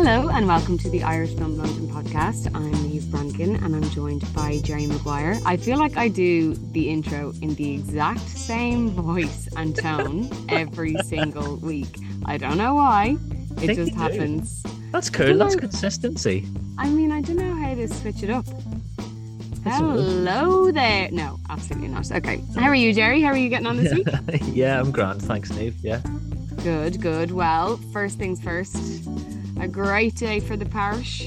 Hello and welcome to the Irish Film London podcast. I'm Niamh Brannigan and I'm joined by Jerry Maguire. I feel like I do the intro in the exact same voice and tone every single week. I don't know why. It just happens. That's cool. That's consistency. I mean, I don't know how to switch it up. Hello there. No, absolutely not. Okay. How are you, Jerry? How are you getting on this week? Yeah, I'm grand. Thanks, Niamh. Yeah. Good. Well, first things first. A great day for the parish.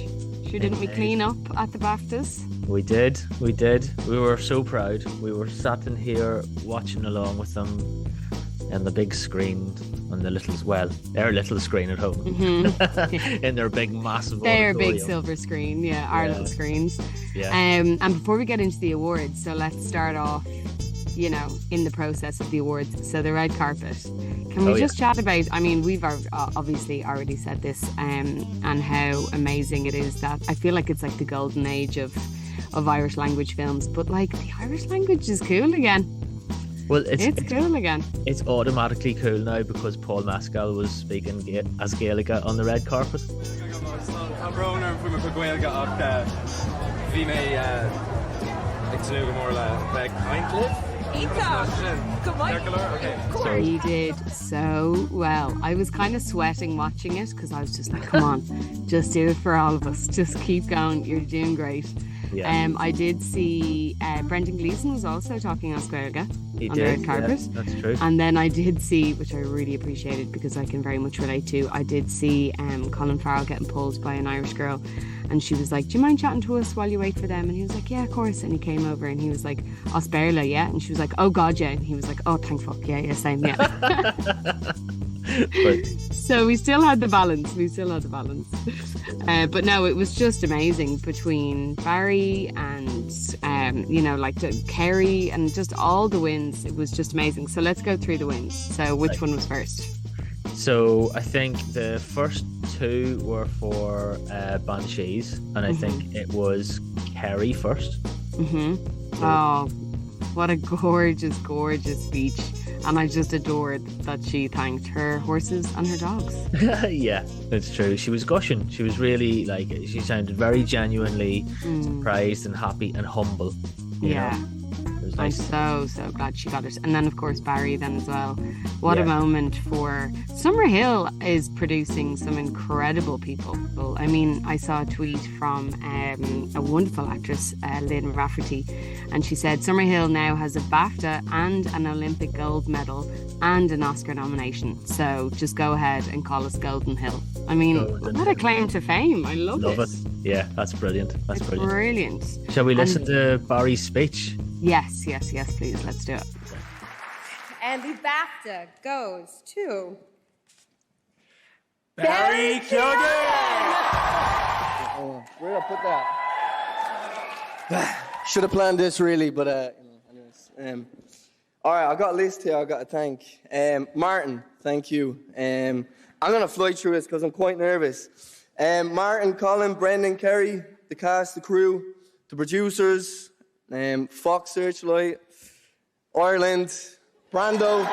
Sure, didn't we clean up at the BAFTAs? We did. We were so proud. We were sat in here watching along with them on the big screen on the their little screen at home. Mm-hmm. In their big massive their auditorium. Big silver screen, our little screens. Yeah. And before we get into the awards, so let's start off, in the process of the awards. So the red carpet. Can we just chat about, I mean, we've obviously already said this, and how amazing it is that I feel like it's like the golden age of Irish language films, but like the Irish language is cool again. Well, it's cool again. It's automatically cool now because Paul Mescal was speaking as Gaelic on the red carpet. He did so well. I was kind of sweating watching it because I was just like, come on, just do it for all of us. Just keep going. You're doing great. Yeah. I did see Brendan Gleeson was also talking on Gaeilge on the red carpet. Yeah, that's true. And then I did see, which I really appreciated because I can very much relate to, I did see Colin Farrell getting pulled by an Irish girl, and she was like, do you mind chatting to us while you wait for them? And he was like, yeah, of course. And he came over and he was like, Osberla, yeah? And she was like, oh God, yeah. And he was like, oh, thank fuck, yeah, same, yeah. So we still had the balance. But no, it was just amazing between Barry and, Kerry and just all the wins. It was just amazing. So let's go through the wins. So which one was first? So I think the first two were for Banshees, and I think it was Kerry first. Mm-hmm. Oh, what a gorgeous speech. And I just adored that she thanked her horses and her dogs. Yeah, that's true. She was gushing. She was really she sounded very genuinely surprised and happy and humble. You know? It was nice. I'm so glad she got it. And then, of course, Barry then as well. What a moment for... Summerhill is producing some incredible people. I mean, I saw a tweet from a wonderful actress, Lynn Rafferty, and she said Summerhill now has a BAFTA and an Olympic gold medal and an Oscar nomination. So just go ahead and call us Golden Hill. I mean, what a claim to fame. I love it. Yeah, that's brilliant. That's brilliant. Shall we listen to Barry's speech? Yes, please. Let's do it. And the BAFTA goes to... Barry Keoghan! Where did I put that? Should have planned this really, but anyways. All right, I got a list here I got to thank. Martin, thank you. I'm going to fly through this because I'm quite nervous. Martin, Colin, Brendan, Kerry, the cast, the crew, the producers, Fox Searchlight, Ireland, Brando.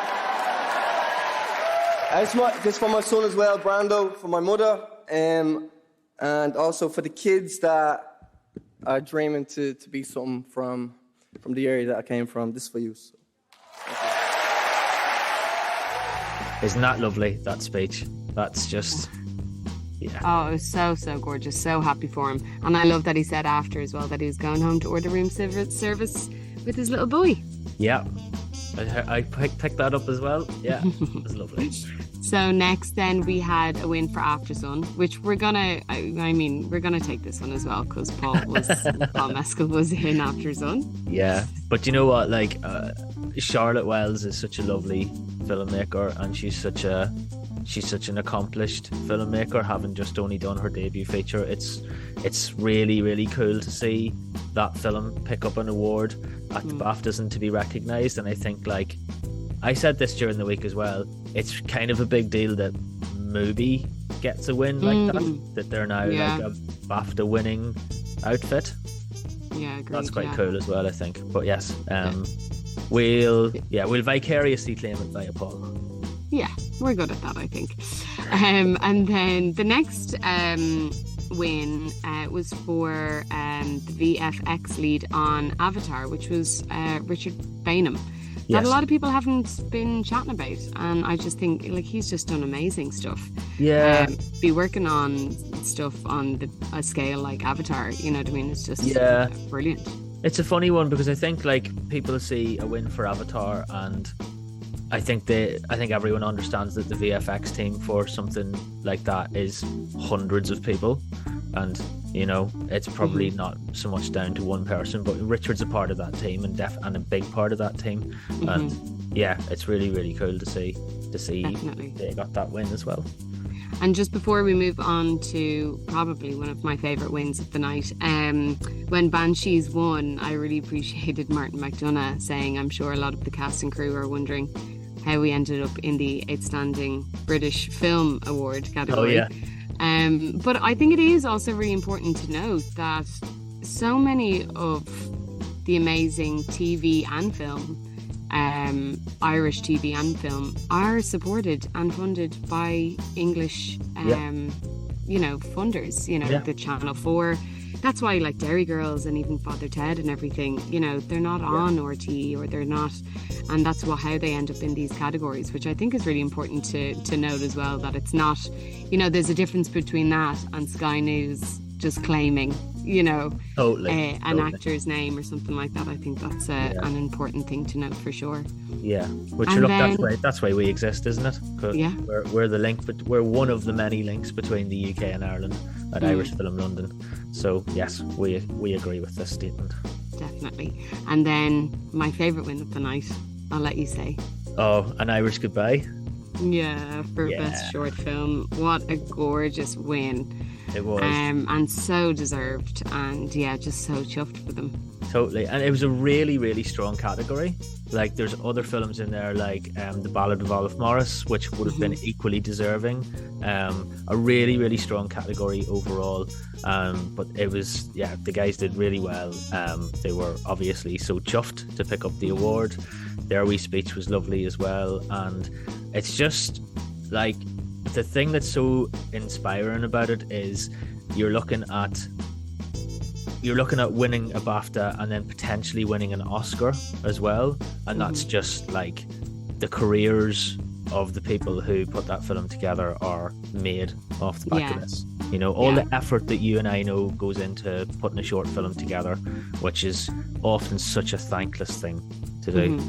This for my son as well, Brando, for my mother, and also for the kids that are dreaming to be something from the area that I came from. This is for you. So. Isn't that lovely, that speech? That's just... Yeah. Oh, it was so gorgeous. So happy for him. And I love that he said after as well that he was going home to order room service with his little boy. Yeah. I picked that up as well. Yeah, it was lovely. So next then we had a win for Aftersun, which we're gonna take this one as well because Paul Mescal was in Aftersun. Yeah, but you know what? Charlotte Wells is such a lovely filmmaker, and she's such an accomplished filmmaker, having just only done her debut feature. It's really, really cool to see that film pick up an award at the BAFTAs and to be recognised. And I think, I said this during the week as well, it's kind of a big deal that Mubi gets a win like that they're now a BAFTA winning outfit. Yeah, agreed. That's quite cool as well, I think. But yes, we'll vicariously claim it via Paul. Yeah, We're good at that, I think. And then the next win was for the VFX lead on Avatar, which was Richard Bainham. That a lot of people haven't been chatting about, and I just think like he's just done amazing stuff. Yeah, be working on stuff on a scale like Avatar, you know what I mean? It's just brilliant. It's a funny one because I think like people see a win for Avatar, and I think everyone understands that the VFX team for something like that is hundreds of people, and you know it's probably not so much down to one person, but Richard's a part of that team and a big part of that team, and yeah, it's really, really cool to see Definitely. They got that win as well. And just before we move on to probably one of my favourite wins of the night, when Banshees won, I really appreciated Martin McDonagh saying, I'm sure a lot of the cast and crew are wondering how we ended up in the Outstanding British Film Award category. Oh, yeah. But I think it is also really important to note that so many of the amazing TV and film, Irish TV and film, are supported and funded by English, you know, funders, you know, the Channel 4. That's why like Derry Girls and even Father Ted and everything, you know, they're not on RTE, or they're not, and that's how they end up in these categories, which I think is really important to note as well, that it's not, you know, there's a difference between that and Sky News just claiming, you know, an actor's name or something like that. I think that's an important thing to note for sure. Yeah, which look, that's why we exist, isn't it? Yeah, we're the link, but we're one of the many links between the UK and Ireland at Irish Film London. So yes, we agree with this statement. Definitely. And then my favourite win of the night, I'll let you say. Oh, An Irish Goodbye. Yeah, for best short film. What a gorgeous win. It was. And so deserved, and just so chuffed for them. Totally. And it was a really, really strong category. Like there's other films in there like The Ballad of Olive Morris, which would have been equally deserving. A really, really strong category overall. But it was, the guys did really well. They were obviously so chuffed to pick up the award. Their wee speech was lovely as well. And it's just like, the thing that's so inspiring about it is you're looking at winning a BAFTA and then potentially winning an Oscar as well, and that's just like the careers of the people who put that film together are made off the back of this. You know, all the effort that you and I know goes into putting a short film together, which is often such a thankless thing to do.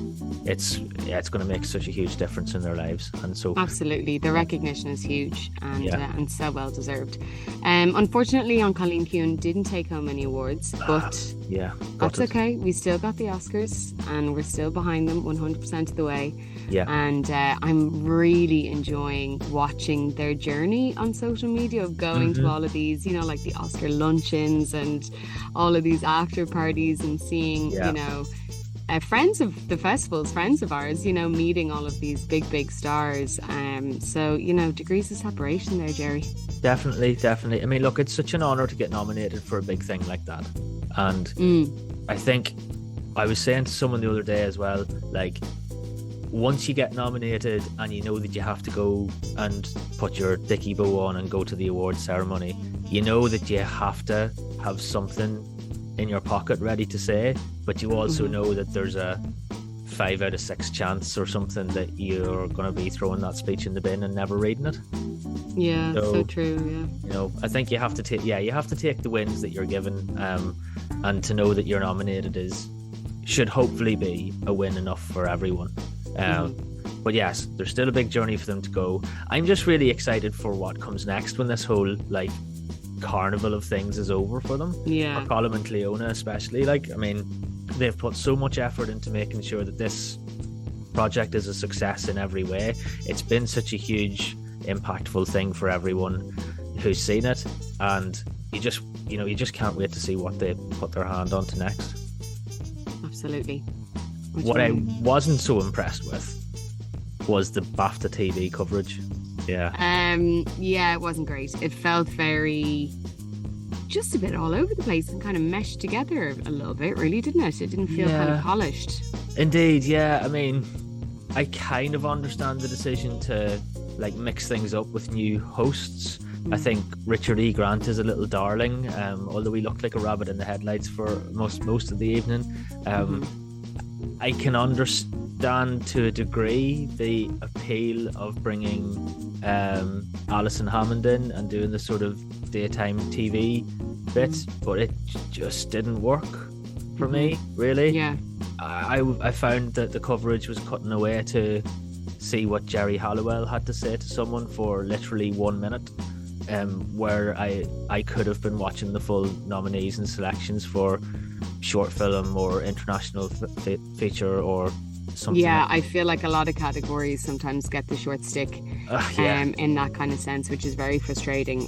It's going to make such a huge difference in their lives, and so absolutely the recognition is huge, and so well deserved. Unfortunately, Colleen Kuhn didn't take home any awards, but that's okay. We still got the Oscars, and we're still behind them 100% of the way. And I'm really enjoying watching their journey on social media of going to all of these, you know, like the Oscar luncheons and all of these after parties, and seeing, you know, friends of the festivals, friends of ours, you know, meeting all of these big stars. So, you know, degrees of separation there, Jerry. Definitely. I mean, look, it's such an honour to get nominated for a big thing like that. And I think I was saying to someone the other day as well, like, once you get nominated and you know that you have to go and put your dicky bow on and go to the award ceremony, you know that you have to have something in your pocket ready to say, but you also know that there's a 5 out of 6 chance or something that you're going to be throwing that speech in the bin and never reading it. So true. You know, I think you have to take the wins that you're given, and to know that you're nominated should hopefully be a win enough for everyone. But yes, there's still a big journey for them to go. I'm just really excited for what comes next when this whole like carnival of things is over for them. For Colm and Cleona especially. Like, I mean, they've put so much effort into making sure that this project is a success in every way. It's been such a huge, impactful thing for everyone who's seen it, and you just can't wait to see what they put their hand on to next. Absolutely. What I wasn't so impressed with was the BAFTA TV coverage. It wasn't great. It felt very, just a bit all over the place and kind of meshed together a little bit, really, didn't it? It didn't feel kind of polished. Indeed, I mean, I kind of understand the decision to like mix things up with new hosts. I think Richard E. Grant is a little darling, although he looked like a rabbit in the headlights for most of the evening. I can understand to a degree the appeal of bringing Alison Hammond in and doing the sort of daytime TV bit, but it just didn't work for me, really. Yeah. I found that the coverage was cutting away to see what Jerry Halliwell had to say to someone for literally 1 minute, where I could have been watching the full nominees and selections for short film or international feature or something. Yeah, I feel like a lot of categories sometimes get the short stick in that kind of sense, which is very frustrating.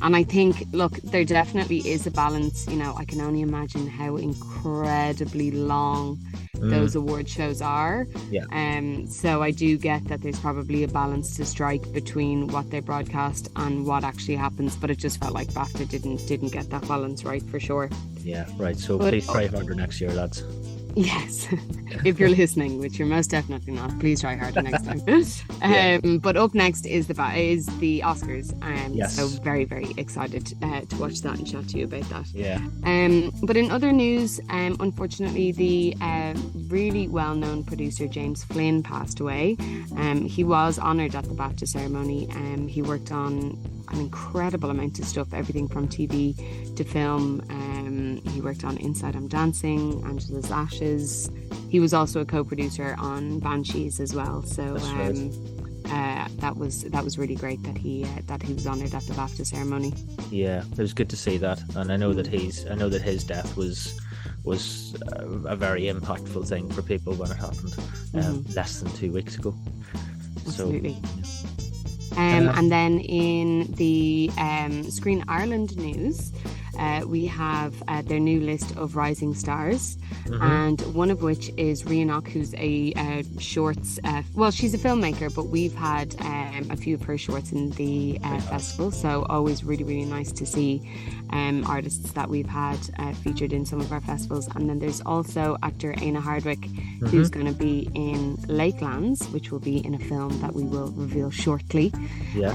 And I think, look, there definitely is a balance. You know, I can only imagine how incredibly long those award shows are. Yeah. So I do get that there's probably a balance to strike between what they broadcast and what actually happens, but it just felt like BAFTA didn't get that balance right, for sure. Yeah, right. So please try harder next year, lads. Yes, if you're listening, which you're most definitely not, please try harder next time. But up next is the Oscars. Yes. So very, very excited to watch that and chat to you about that. Yeah. But in other news, unfortunately, the really well-known producer James Flynn passed away. He was honoured at the BAFTA ceremony. He worked on an incredible amount of stuff, everything from TV to film. He worked on Inside I'm Dancing, Angela's Ashes. He was also a co-producer on Banshees as well. So that was really great that he was honoured at the BAFTA ceremony. Yeah, it was good to see that, and I know that his death was a very impactful thing for people when it happened less than 2 weeks ago. Absolutely. And then in the Screen Ireland news, we have their new list of rising stars, and one of which is Rhiannoch, who's a shorts. Well, she's a filmmaker, but we've had a few of her shorts in the festival, so always really, really nice to see artists that we've had featured in some of our festivals. And then there's also actor Aina Hardwick, who's going to be in Lakelands, which will be in a film that we will reveal shortly. Yes.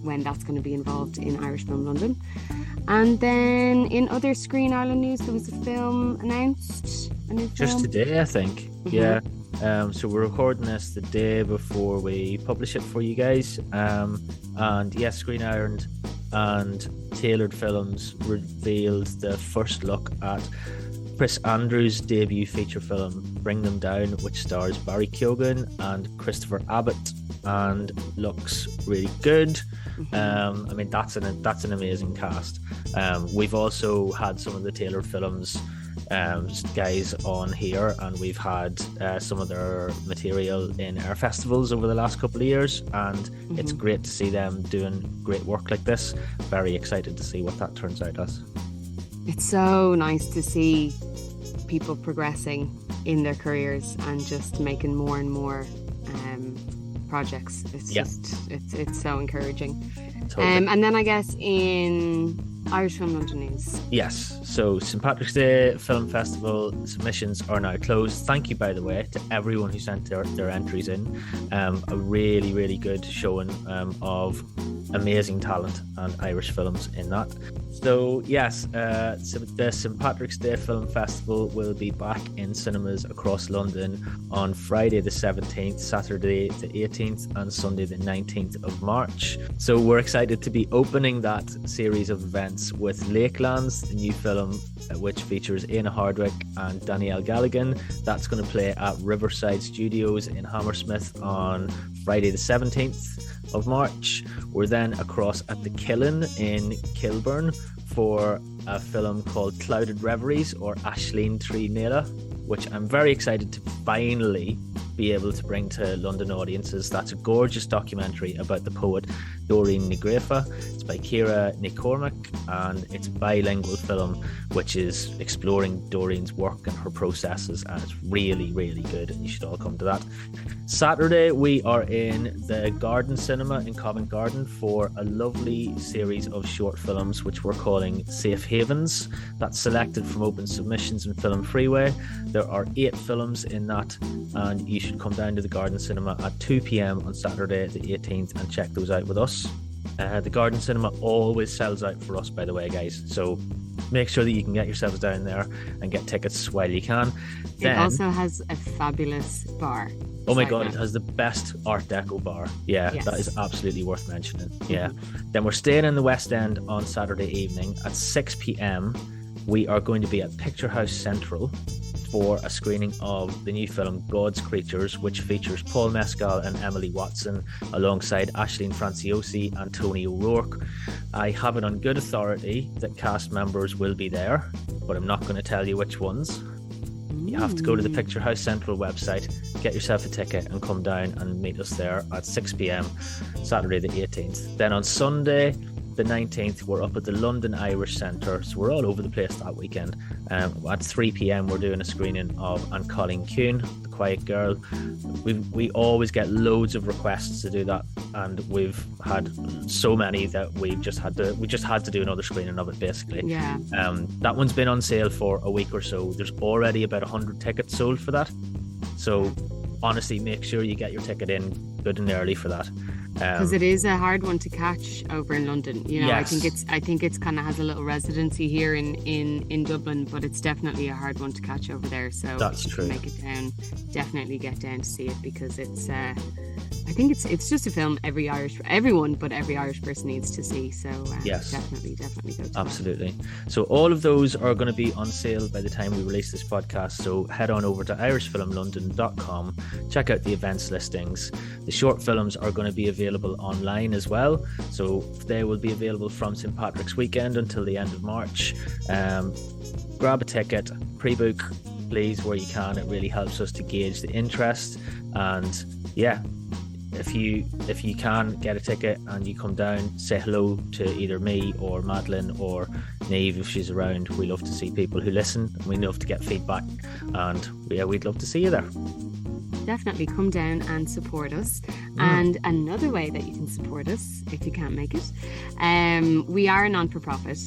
When that's going to be involved in Irish Film London. And then in other Screen Ireland news, there was a film announced. A new film. Just today, I think. Yeah. So we're recording this the day before we publish it for you guys. And yes, Screen Ireland and Tailored Films revealed the first look at Chris Andrews' debut feature film, Bring Them Down, which stars Barry Keoghan and Christopher Abbott, and looks really good. I mean, that's an amazing cast. We've also had some of the Tailored Films guys on here, and we've had some of their material in our festivals over the last couple of years, and it's great to see them doing great work like this. Very excited to see what that turns out as. It's so nice to see people progressing in their careers and just making more and more projects. It's so encouraging. Totally. And then I guess in Irish Film London news. Yes, so St. Patrick's Day Film Festival submissions are now closed. Thank you, by the way, to everyone who sent their entries in. A really, really good showing of amazing talent and Irish films in that. So yes, the St. Patrick's Day Film Festival will be back in cinemas across London on Friday the 17th, Saturday the 18th and Sunday the 19th of March. So we're excited to be opening that series of events with Lakelands, the new film which features Aina Hardwick and Danielle Galligan. That's going to play at Riverside Studios in Hammersmith on Friday the 17th of March. We're then across at the Killen in Kilburn for a film called Clouded Reveries, or Aisling Trí Néla, which I'm very excited to finally be able to bring to London audiences. That's a gorgeous documentary about the poet Doreen Ní Ghréfa. It's by Ciara Ní Cormac, and it's a bilingual film which is exploring Doreen's work and her processes, and it's really, really good, and you should all come to that. Saturday we are in the Garden Cinema in Covent Garden for a lovely series of short films which we're calling Safe Havens. That's selected from open submissions and Film Freeway. There are 8 films in that, and you should come down to the Garden Cinema at 2 p.m. on Saturday the 18th and check those out with us. The Garden Cinema always sells out for us, by the way, guys. So make sure that you can get yourselves down there and get tickets while you can. It also has a fabulous bar. Oh my God, it has the best Art Deco bar. Yeah, Yes. that is absolutely worth mentioning. Yeah. Then we're staying in the West End on Saturday evening at 6 p.m. We are going to be at Picture House Central for a screening of the new film God's Creatures, which features Paul Mescal and Emily Watson alongside Aisling Franciosi and Tony O'Rourke. I have it on good authority that cast members will be there, but I'm not going to tell you which ones. You have to go to the Picture House Central website, get yourself a ticket and come down and meet us there at 6 p.m. Saturday the 18th. Then on Sunday the 19th, we're up at the London Irish Centre, so we're all over the place that weekend. At 3 p.m. we're doing a screening of Anne Colleen Kuhn, The Quiet Girl. We always get loads of requests to do that, and we've had so many that we just had to do another screening of it, basically. Yeah. That one's been on sale for a week or so. There's already about 100 tickets sold for that, so honestly, make sure you get your ticket in good and early for that. Because it is a hard one to catch over in London. You know, Yes. I think it's kind of has a little residency here in Dublin, but it's definitely a hard one to catch over there. So That's if you true. can make it down, definitely get down to see it, because it's I think it's just a film every Irish person needs to see. So Yes. definitely go to that. Absolutely. So all of those are going to be on sale by the time we release this podcast. So head on over to irishfilmlondon.com, check out the events listings. The short films are going to be available online as well. So they will be available from St. Patrick's weekend until the end of March. Grab a ticket, pre-book, please, where you can. It really helps us to gauge the interest. And yeah, if you can get a ticket and you come down, say hello to either me or Madeline or Niamh if she's around. We love to see people who listen, and we love to get feedback, and yeah, we'd love to see you there. Definitely come down and support us. And another way that you can support us, if you can't make it, we are a non-for-profit,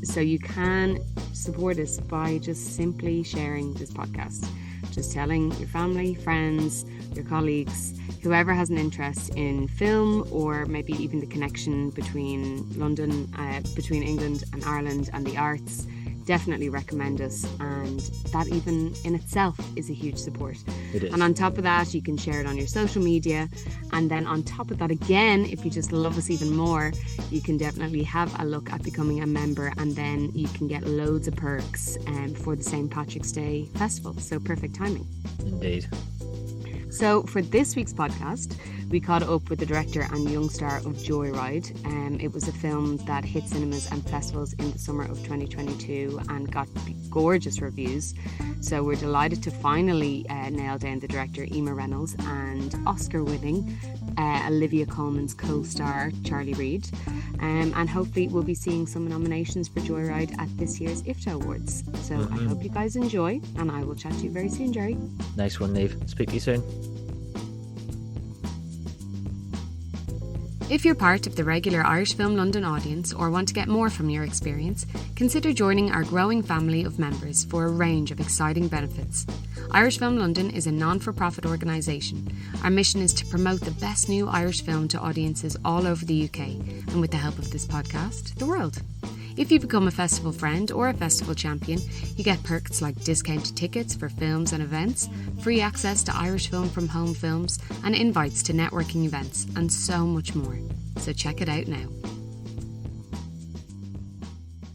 so you can support us by just simply sharing this podcast, just telling your family, friends, your colleagues, whoever has an interest in film, or maybe even the connection between London, between England and Ireland and the arts. Definitely recommend us, and that even in itself is a huge support. It is. And on top of that, you can share it on your social media, and then on top of that again, if you just love us even more, you can definitely have a look at becoming a member, and then you can get loads of perks for the St. Patrick's Day festival. So perfect timing. Indeed. So for this week's podcast, we caught up with the director and young star of Joyride. It was a film that hit cinemas and festivals in the summer of 2022 and got gorgeous reviews. So we're delighted to finally nail down the director Emer Reynolds and Oscar-winning Olivia Colman's co-star Charlie Reid. And hopefully we'll be seeing some nominations for Joyride at this year's IFTA Awards. So I hope you guys enjoy, and I will chat to you very soon, Jerry. Nice one, Niamh. Speak to you soon. If you're part of the regular Irish Film London audience or want to get more from your experience, consider joining our growing family of members for a range of exciting benefits. Irish Film London is a non-for-profit organisation. Our mission is to promote the best new Irish film to audiences all over the UK, and with the help of this podcast, the world. If you become a festival friend or a festival champion, you get perks like discounted tickets for films and events, free access to Irish Film from Home films, and invites to networking events, and so much more. So check it out now.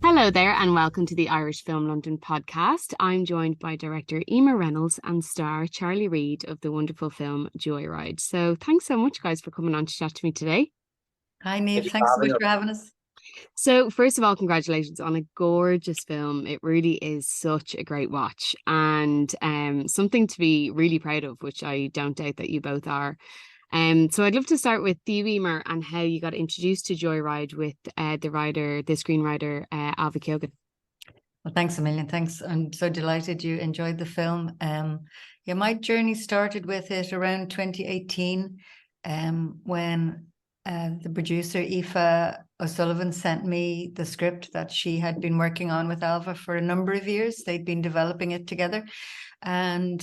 Hello there, and welcome to the Irish Film London podcast. I'm joined by director Emer Reynolds and star Charlie Reid of the wonderful film Joyride. So thanks so much, guys, for coming on to chat to me today. Hi, Niamh. Thanks so much for having us. So first of all, congratulations on a gorgeous film. It really is such a great watch, and something to be really proud of, which I don't doubt that you both are. So I'd love to start with you, Emer, and how you got introduced to Joyride with the screenwriter Alva Keoghan. Well, thanks a million. Thanks. I'm so delighted you enjoyed the film. Yeah, my journey started with it around 2018 when the producer Aoife O'Sullivan sent me the script that she had been working on with Alva for a number of years. They'd been developing it together, and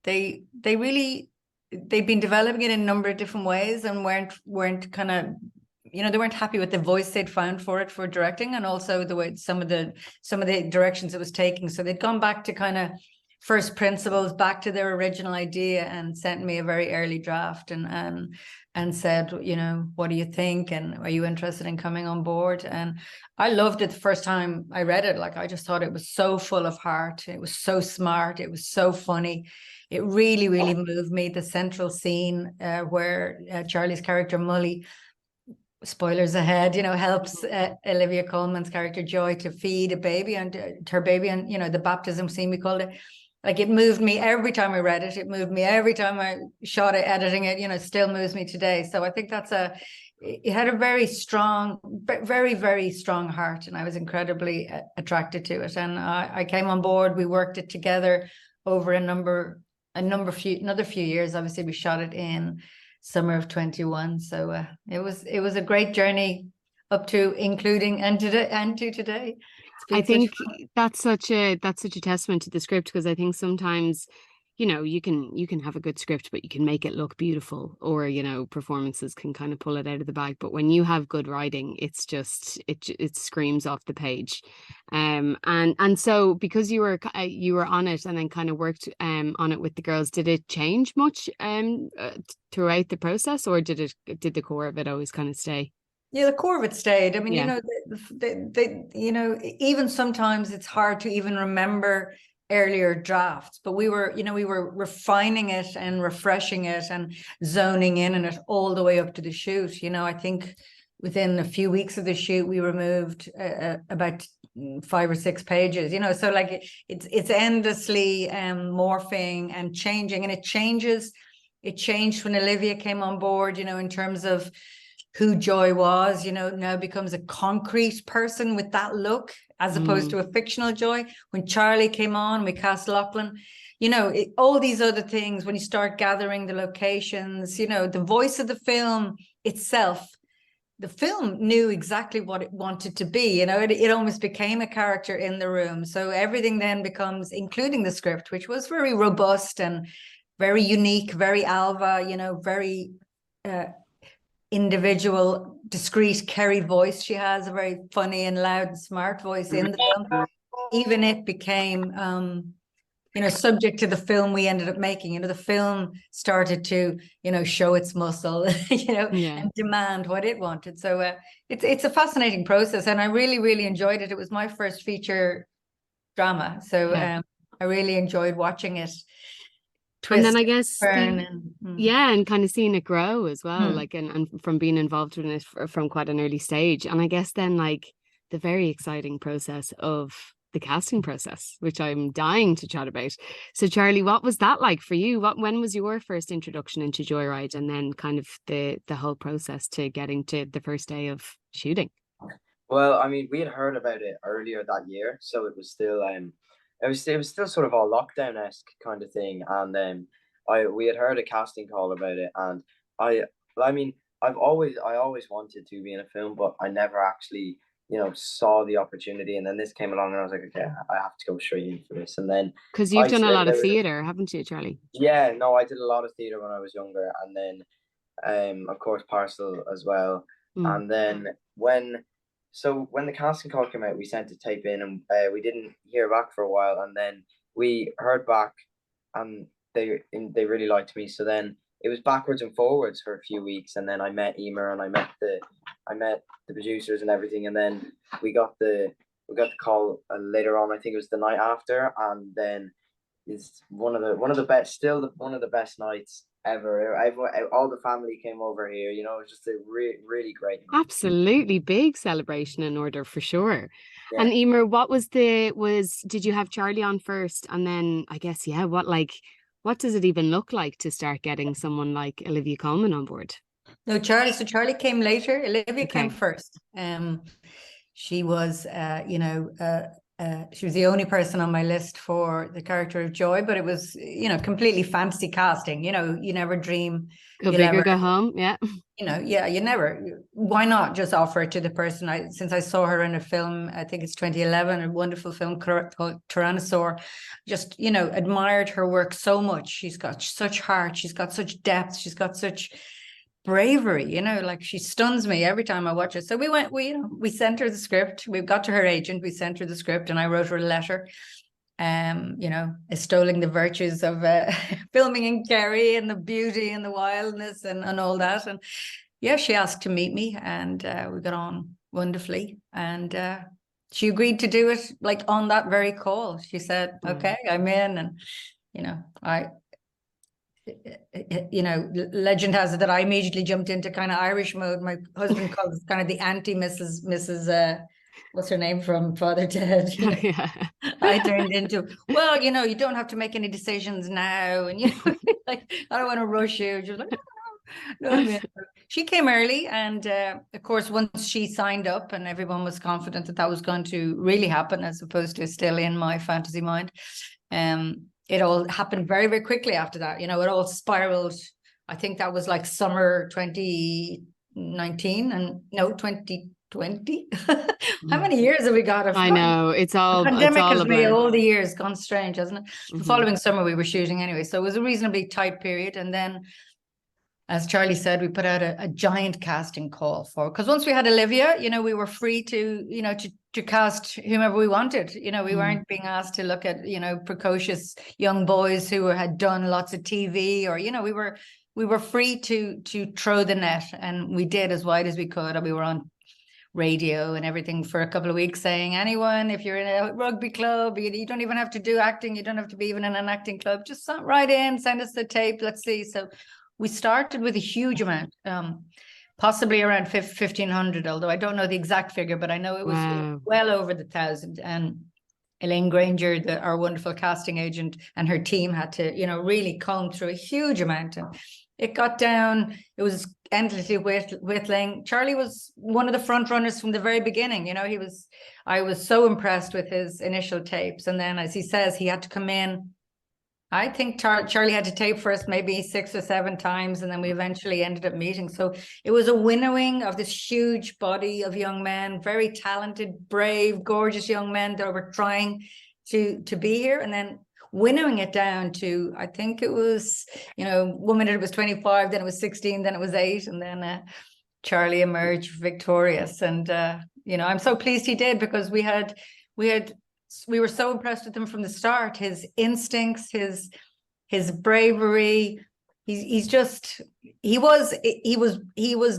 they really, they'd been developing it in a number of different ways and weren't kind of, you know, they weren't happy with the voice they'd found for it for directing, and also the way some of the directions it was taking. So they'd gone back to kind of first principles, back to their original idea, and sent me a very early draft and said, you know, what do you think? And are you interested in coming on board? And I loved it the first time I read it. Like, I just thought it was so full of heart. It was so smart. It was so funny. It really, really moved me. The central scene where Charlie's character, Mully, spoilers ahead, you know, helps Olivia Colman's character, Joy, to feed a baby, and her baby, and, you know, the baptism scene, we called it. Like, it moved me every time I read it. It moved me every time I shot it, editing it, you know, still moves me today. So I think it had a very strong, very, very strong heart. And I was incredibly attracted to it. And I came on board. We worked it together over another few years. Obviously, we shot it in summer of 21. So it was a great journey up to, including, and to today. I think that's such a testament to the script, because I think sometimes, you know, you can have a good script, but you can make it look beautiful, or, you know, performances can kind of pull it out of the bag. But when you have good writing, it's just it screams off the page. And so because you were on it and then kind of worked on it with the girls, did it change much throughout the process, or did the core of it always kind of stay? Yeah, the core of it stayed. I mean, Yeah. you know, even sometimes it's hard to even remember earlier drafts, but we were refining it and refreshing it and zoning in on it all the way up to the shoot. You know, I think within a few weeks of the shoot, we removed about 5 or 6 pages, you know, so like it's endlessly morphing and changing, and it changed when Olivia came on board, you know, in terms of who Joy was, you know, now becomes a concrete person with that look, as opposed to a fictional Joy. When Charlie came on, we cast Lachlan, you know, all these other things, when you start gathering the locations, you know, the voice of the film itself, the film knew exactly what it wanted to be, you know, it almost became a character in the room. So everything then becomes, including the script, which was very robust and very unique, very Alva, you know, very individual, discreet Kerry voice. She has a very funny and loud and smart voice in the film. Even it became, you know, subject to the film we ended up making. You know, the film started to, you know, show its muscle, you know, and demand what it wanted. So it's a fascinating process, and I really, really enjoyed it. It was my first feature drama, so I really enjoyed watching it. And then I guess and kind of seeing it grow as well, like and from being involved in it from quite an early stage. And I guess then, like, the very exciting process of the casting process, which I'm dying to chat about. So Charlie, what was that like for you? When was your first introduction into Joyride, and then kind of the whole process to getting to the first day of shooting? Well, I mean, we had heard about it earlier that year, so it was still it was still sort of all lockdown-esque kind of thing, and we had heard a casting call about it, and I mean, I always wanted to be in a film, but I never actually, you know, saw the opportunity. And then this came along, and I was like, okay, I have to go straight in for this. And then, because you've done a lot of theater, haven't you, Charlie? Yeah, no, I did a lot of theater when I was younger, and then of course Parcel as well. And then when the casting call came out, we sent a tape in, and we didn't hear back for a while, and then we heard back, and they really liked me. So then it was backwards and forwards for a few weeks, and then I met Emer, and I met the producers and everything, and then we got the call later on. I think it was the night after, and then it's one of the best nights ever. All the family came over here, you know. It was just a really great night. Absolutely big celebration in order, for sure. Yeah. And Emer, did you have Charlie on first, and then I guess what does it even look like to start getting someone like Olivia Colman on board? No, Charlie came later. Olivia came first. She was she was the only person on my list for the character of Joy, but it was, you know, completely fantasy casting. You know, you never dream Go you'll big or ever, go home. Yeah. you know, yeah, you never. Why not just offer it to the person? Since I saw her in a film, I think it's 2011, a wonderful film called Tyrannosaur. Just, you know, admired her work so much. She's got such heart. She's got such depth. She's got such bravery, you know, like she stuns me every time I watch it. So we sent her the script. We got to her agent, we sent her the script, and I wrote her a letter, you know, extolling the virtues of filming in Kerry and the beauty and the wildness and all that. And yeah, she asked to meet me, and we got on wonderfully. And she agreed to do it like on that very call. She said, okay, I'm in. And, you know, you know, legend has it that I immediately jumped into kind of Irish mode. My husband calls it kind of the anti Mrs. What's her name from Father Ted? You know, Yeah. I turned into, well, you know, you don't have to make any decisions now, and you know, like I don't want to rush you. Just like, no, I mean, she came early, and of course, once she signed up, and everyone was confident that that was going to really happen, as opposed to still in my fantasy mind. It all happened very, very quickly after that. You know, it all spiraled. I think that was like summer 2019 and no, 2020. How many years have we got? I know. It's all the pandemic it's all has made about. all the years gone strange, hasn't it? The following summer we were shooting anyway. So it was a reasonably tight period. And then, as Charlie said, we put out a giant casting call for, because once we had Olivia, you know, we were free to, you know, to cast whomever we wanted. You know, we weren't being asked to look at, you know, precocious young boys who had done lots of TV, or, you know, we were free to throw the net, and we did as wide as we could. And we were on radio and everything for a couple of weeks saying, anyone, if you're in a rugby club, you don't even have to do acting. You don't have to be even in an acting club. Just write in, send us the tape. Let's see. So we started with a huge amount, possibly around 1,500, although I don't know the exact figure, but I know it was well over the 1,000. And Elaine Granger, our wonderful casting agent, and her team had to, you know, really comb through a huge amount. And it got down, it was endlessly whittling. Charlie was one of the front runners from the very beginning. You know, I was so impressed with his initial tapes. And then, as he says, he had to come in. I think Charlie had to tape for us maybe 6 or 7 times, and then we eventually ended up meeting. So it was a winnowing of this huge body of young men, very talented, brave, gorgeous young men that were trying to be here, and then winnowing it down to, I think it was, you know, one minute it was 25, then it was 16, then it was 8, and then Charlie emerged victorious. And you know, I'm so pleased he did, because we were so impressed with him from the start. His instincts, his bravery. He was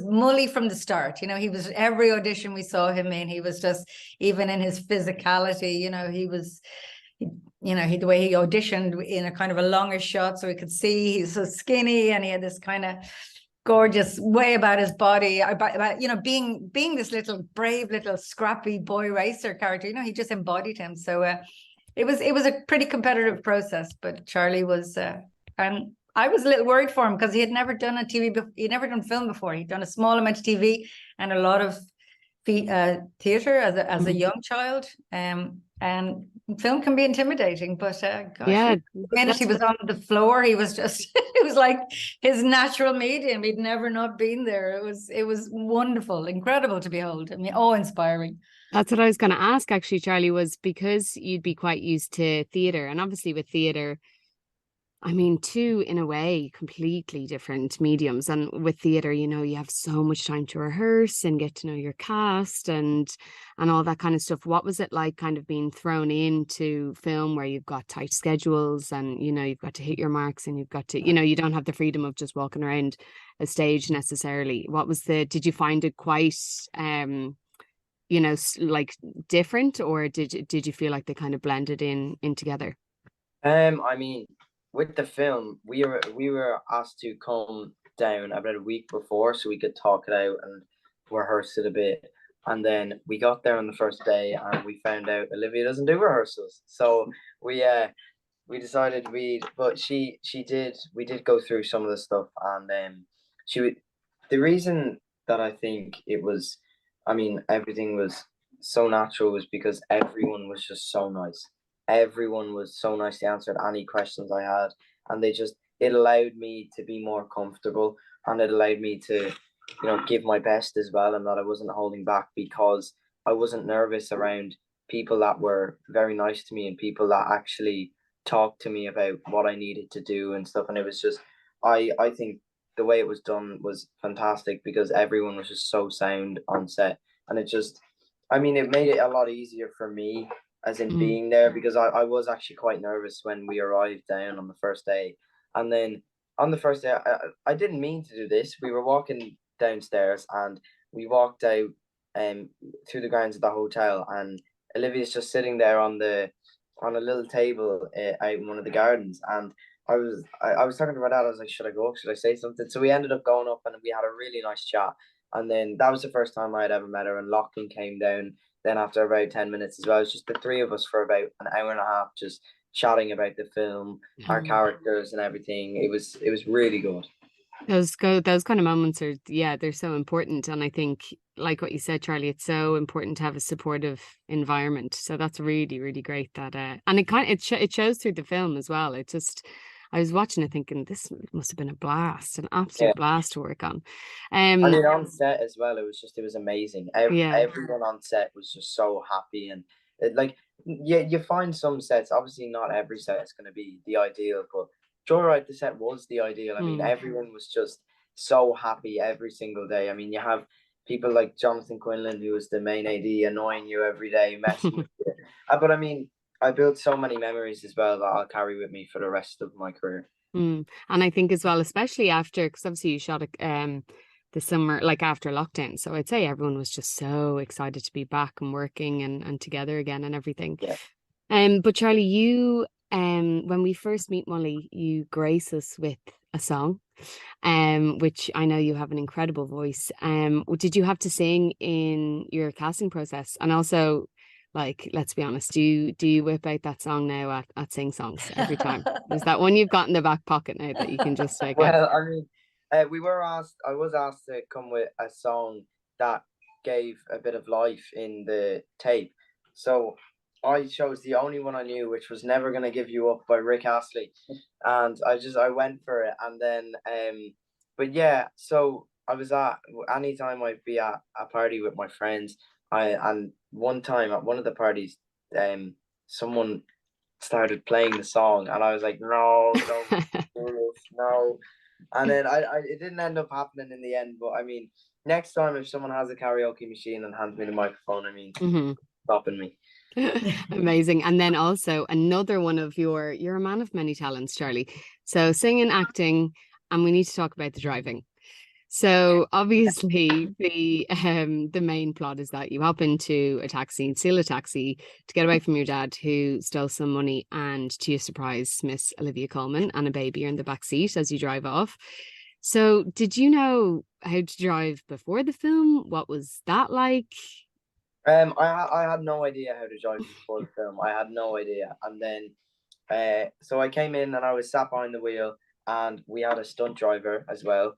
Mully from the start. You know, he was every audition we saw him in. He was just, even in his physicality, you know, the way he auditioned in a kind of a longer shot so we could see he's so skinny, and he had this kind of gorgeous way about his body, about you know, being this little brave little scrappy boy racer character. You know, he just embodied him. So it was a pretty competitive process, but Charlie was and I was a little worried for him, because he had never done he'd never done film before. He'd done a small amount of TV and a lot of theater as a young child, and film can be intimidating, but gosh, Yeah, the minute he was on the floor, he was just it was like his natural medium. He'd never not been there. It was wonderful, incredible to behold. I mean, awe-inspiring. that's what I was going to ask, actually, Charlie, was because you'd be quite used to theatre, and obviously with theatre, I mean, two, in a way, completely different mediums. And with theatre, you know, you have so much time to rehearse and get to know your cast and all that kind of stuff. What was it like kind of being thrown into film, where you've got tight schedules and, you know, you've got to hit your marks, and you've got to, you know, you don't have the freedom of just walking around a stage necessarily. Did you find it quite, you know, like different, or did you feel like they kind of blended in together? I mean, with the film, we were asked to come down about a week before so we could talk it out and rehearse it a bit. And then we got there on the first day, and we found out Olivia doesn't do rehearsals. So we decided we did go through some of the stuff, and the reason that I think it was, I mean, everything was so natural was because everyone was just so nice. Everyone was so nice. They answered any questions I had, and it allowed me to be more comfortable, and it allowed me to, give my best as well, and that I wasn't holding back because I wasn't nervous around people that were very nice to me and people that actually talked to me about what I needed to do and stuff. And it was just, I think the way it was done was fantastic because everyone was just so sound on set, and it made it a lot easier for me as in being there because I was actually quite nervous when we arrived down on the first day. And then on the first day, I didn't mean to do this. We were walking downstairs and we walked out through the grounds of the hotel, and Olivia's just sitting there on a little table out in one of the gardens. And I was talking to my dad. I was like, should I go? Should I say something? So we ended up going up and we had a really nice chat. And then that was the first time I had ever met her. And Lachlan came down then after about 10 minutes as well. It was just the three of us for about an hour and a half, just chatting about the film, our characters and everything. It was really good. Those kind of moments are, they're so important. And I think, like what you said, Charlie, it's so important to have a supportive environment. So that's really, really great that, and it shows through the film as well. I was watching it thinking this must have been a blast, an absolute blast to work on. And then on set as well, it was amazing. Everyone on set was just so happy, and you find some sets, obviously not every set is going to be the ideal, but Joyride, the set was the ideal. I mean, everyone was just so happy every single day. I mean, you have people like Jonathan Quinlan, who was the main AD, annoying you every day, messing with you. But I mean, I built so many memories as well that I'll carry with me for the rest of my career. And I think as well, especially after, because obviously you shot the summer, like after lockdown. So I'd say everyone was just so excited to be back and working and together again and everything. Yeah. But Charlie, you when we first meet Molly, you grace us with a song, which I know you have an incredible voice. Did you have to sing in your casting process? And also, like, let's be honest, do you whip out that song now at Sing Songs every time? Is that one you've got in the back pocket now that you can just take out? Well, I mean, I was asked to come with a song that gave a bit of life in the tape. So I chose the only one I knew, which was Never Gonna Give You Up by Rick Astley. And I went for it. And then, but yeah, so anytime I'd be at a party with my friends, and one time at one of the parties, someone started playing the song, and I was like, no, don't do this, no. And then it didn't end up happening in the end. But I mean, next time if someone has a karaoke machine and hands me the microphone, I mean, stopping me. Amazing. And then also another one of you're a man of many talents, Charlie. So singing, acting, and we need to talk about the driving. So obviously the main plot is that you hop into a taxi and steal a taxi to get away from your dad who stole some money, and to your surprise, Miss Olivia Colman and a baby are in the back seat as you drive off. So did you know how to drive before the film? What was that like? I had no idea how to drive before the film. I had no idea. And then so I came in and I was sat behind the wheel, and we had a stunt driver as well.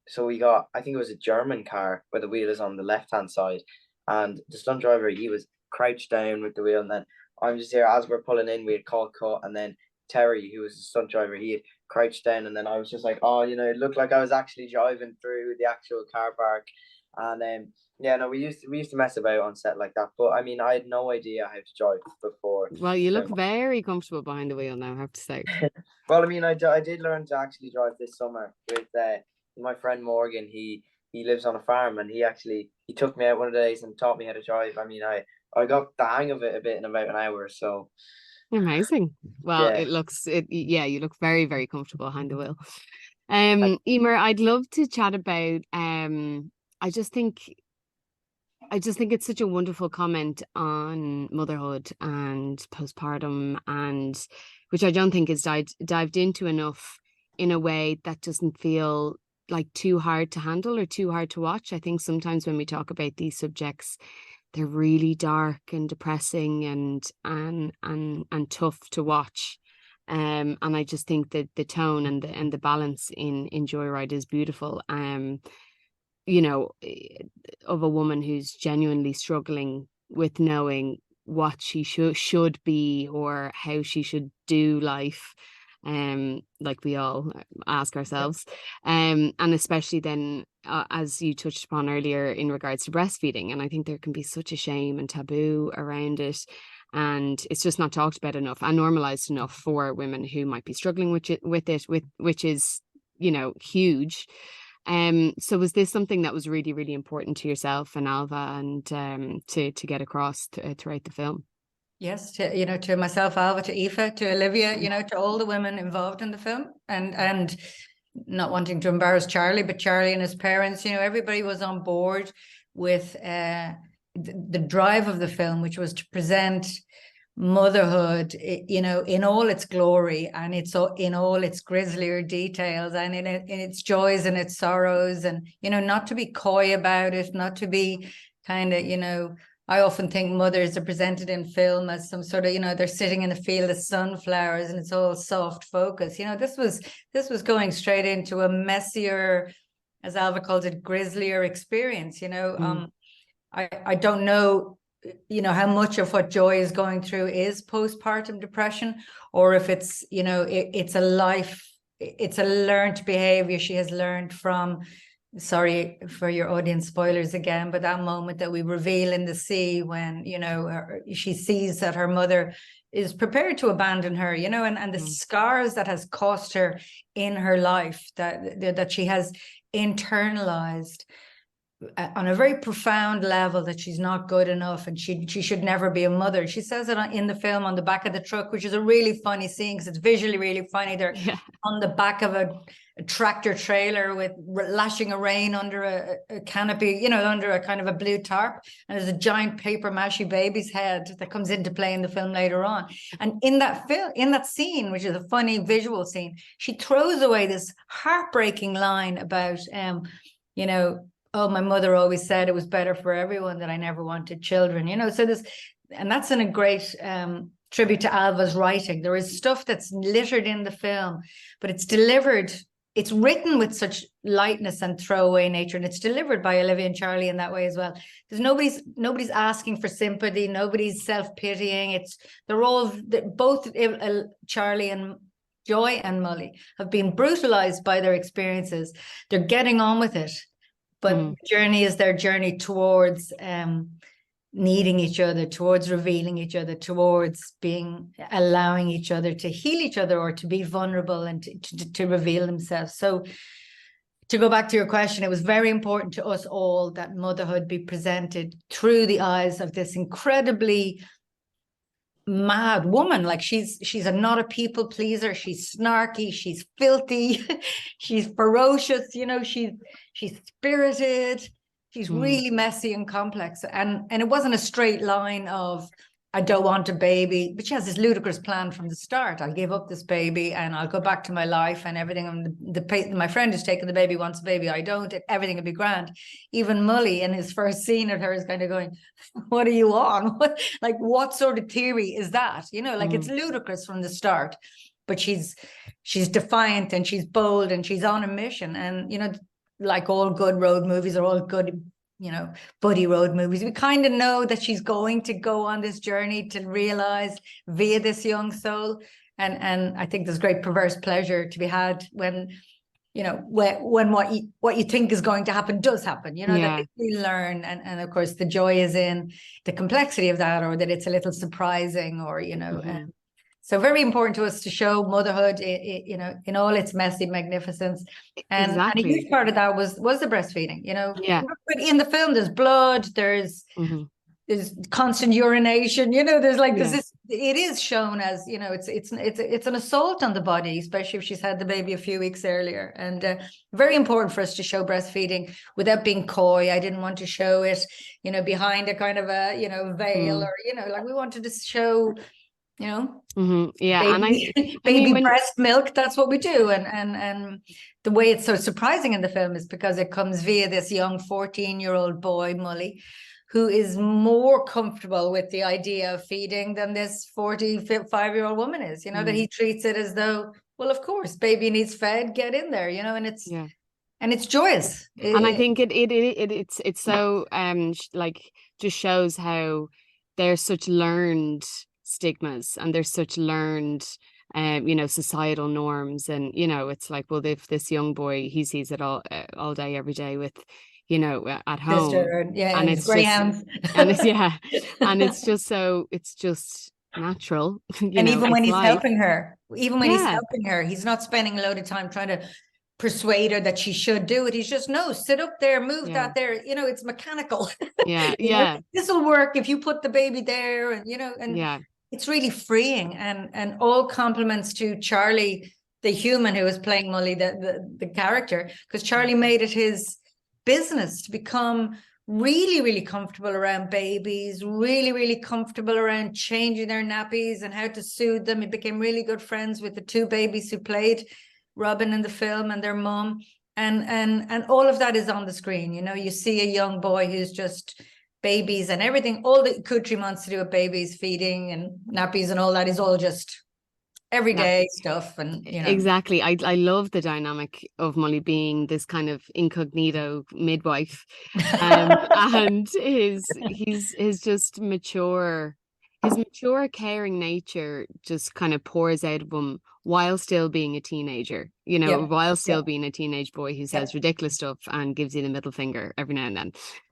So we got, I think it was a German car where the wheel is on the left-hand side, and the stunt driver, he was crouched down with the wheel, and then I'm just here as we're pulling in, we had called cut, and then Terry, who was the stunt driver, he had crouched down, and then I was just like, oh, it looked like I was actually driving through the actual car park. And yeah, no, we used to mess about on set like that, but I mean, I had no idea how to drive before. Well, you look very comfortable behind the wheel now, I have to say. Well, I mean, I did learn to actually drive this summer with my friend Morgan. He lives on a farm, and he took me out one of the days and taught me how to drive. I mean, I got the hang of it a bit in about an hour. So amazing. Well, yeah. You look very, very comfortable behind the wheel. Emer, I'd love to chat about I just think it's such a wonderful comment on motherhood and postpartum, and which I don't think is dived into enough in a way that doesn't feel like too hard to handle or too hard to watch. I think sometimes when we talk about these subjects, they're really dark and depressing and tough to watch. And I just think that the tone and the balance in Joyride is beautiful. you know, of a woman who's genuinely struggling with knowing what she should be or how she should do life, like we all ask ourselves, and especially then, as you touched upon earlier, in regards to breastfeeding. And I think there can be such a shame and taboo around it, and it's just not talked about enough and normalized enough for women who might be struggling with it, which is, you know, huge. So was this something that was really, really important to yourself and Ailbhe, and to get across throughout the film? Yes, to, you know, to myself, Ailbhe, to Aoife, to Olivia, you know, to all the women involved in the film, and not wanting to embarrass Charlie, but Charlie and his parents, you know, everybody was on board with the drive of the film, which was to present motherhood, you know, in all its glory, and it's in all its grislier details, and in its joys and its sorrows, and, you know, not to be coy about it, not to be kind of, you know, I often think mothers are presented in film as some sort of, you know, they're sitting in a field of sunflowers and it's all soft focus. You know, this was going straight into a messier, as Ailbhe called it, grislier experience. You know, I don't know, you know, how much of what Joy is going through is postpartum depression, or if it's, you know, it's a learned behavior she has learned from, sorry for your audience spoilers again, but that moment that we reveal in the sea when, you know, she sees that her mother is prepared to abandon her, you know, and the scars that has cost her in her life, that she has internalized on a very profound level, that she's not good enough and she should never be a mother. She says it in the film on the back of the truck, which is a really funny scene because it's visually really funny. They're on the back of a tractor trailer with lashing a rain under a canopy, you know, under a kind of a blue tarp, and there's a giant paper mache baby's head that comes into play in the film later on. And in that scene, which is a funny visual scene, she throws away this heartbreaking line about you know, oh, my mother always said it was better for everyone, that I never wanted children, you know. So and that's in a great tribute to Ailbhe's writing. There is stuff that's littered in the film, but it's delivered, it's written with such lightness and throwaway nature, and it's delivered by Olivia and Charlie in that way as well. There's nobody's asking for sympathy, nobody's self-pitying. They're all, both Charlie and Joy and Molly have been brutalized by their experiences. They're getting on with it. But the journey is their journey towards needing each other, towards revealing each other, towards allowing each other to heal each other, or to be vulnerable and to reveal themselves. So to go back to your question, it was very important to us all that motherhood be presented through the eyes of this incredibly mad woman. Like she's not a people pleaser. She's snarky, she's filthy, she's ferocious, you know, she's spirited, she's really messy and complex, and it wasn't a straight line of I don't want a baby, but she has this ludicrous plan from the start. I'll give up this baby and I'll go back to my life and everything. And my friend who's taking the baby wants a baby. I don't. Everything will be grand. Even Mully in his first scene of her is kind of going, what are you on? What sort of theory is that? You know, like it's ludicrous from the start, but she's defiant and she's bold and she's on a mission. And, you know, like all good road movies are all good, you know, buddy road movies, we kind of know that she's going to go on this journey to realize via this young soul. And I think there's great perverse pleasure to be had when, you know, when what you think is going to happen does happen, you know, that we learn. And of course the joy is in the complexity of that, or that it's a little surprising, or, you know, so very important to us to show motherhood, you know, in all its messy magnificence. And a huge part of that was the breastfeeding, you know. But in the film, there's blood, there's constant urination, you know, there's like this, it is shown as, you know, it's an assault on the body, especially if she's had the baby a few weeks earlier. And very important for us to show breastfeeding without being coy. I didn't want to show it, you know, behind a kind of a, you know, veil, or, you know, like we wanted to show, you know, baby breast milk, that's what we do. And the way it's so surprising in the film is because it comes via this young 14-year-old boy, Mully, who is more comfortable with the idea of feeding than this 45-year-old woman is, you know, that he treats it as though, well, of course, baby needs fed, get in there, you know. And it's and it's joyous. And I think it's so like just shows how there's such learned stigmas and there's such learned you know, societal norms, and you know, it's like, well, if this young boy, he sees it all day every day with, you know, at home, sister, yeah, and his it's greyhounds. just, and it's yeah, and it's just so, it's just natural, you And know, even when it's he's life. helping her, Yeah. he's not spending a load of time trying to persuade her that she should do it. He's just, no, sit up there, move Yeah. that there. You know, it's mechanical. Yeah, You know, yeah, this will work if you put the baby there, and you know, and yeah, it's really freeing. And all compliments to Charlie, the human who was playing Molly, the character, because Charlie made it his business to become really, really comfortable around babies, really, really comfortable around changing their nappies and how to soothe them. He became really good friends with the two babies who played Robin in the film and their mom. And all of that is on the screen. You know, you see a young boy who's just babies and everything, all the accoutrements to do with babies, feeding and nappies and all that is all just everyday stuff. And you know, exactly. I love the dynamic of Molly being this kind of incognito midwife, and his just mature, his mature, caring nature just kind of pours out of him while still being a teenager, you know, Yeah. while still Yeah. being a teenage boy who says Yeah. ridiculous stuff and gives you the middle finger every now and then.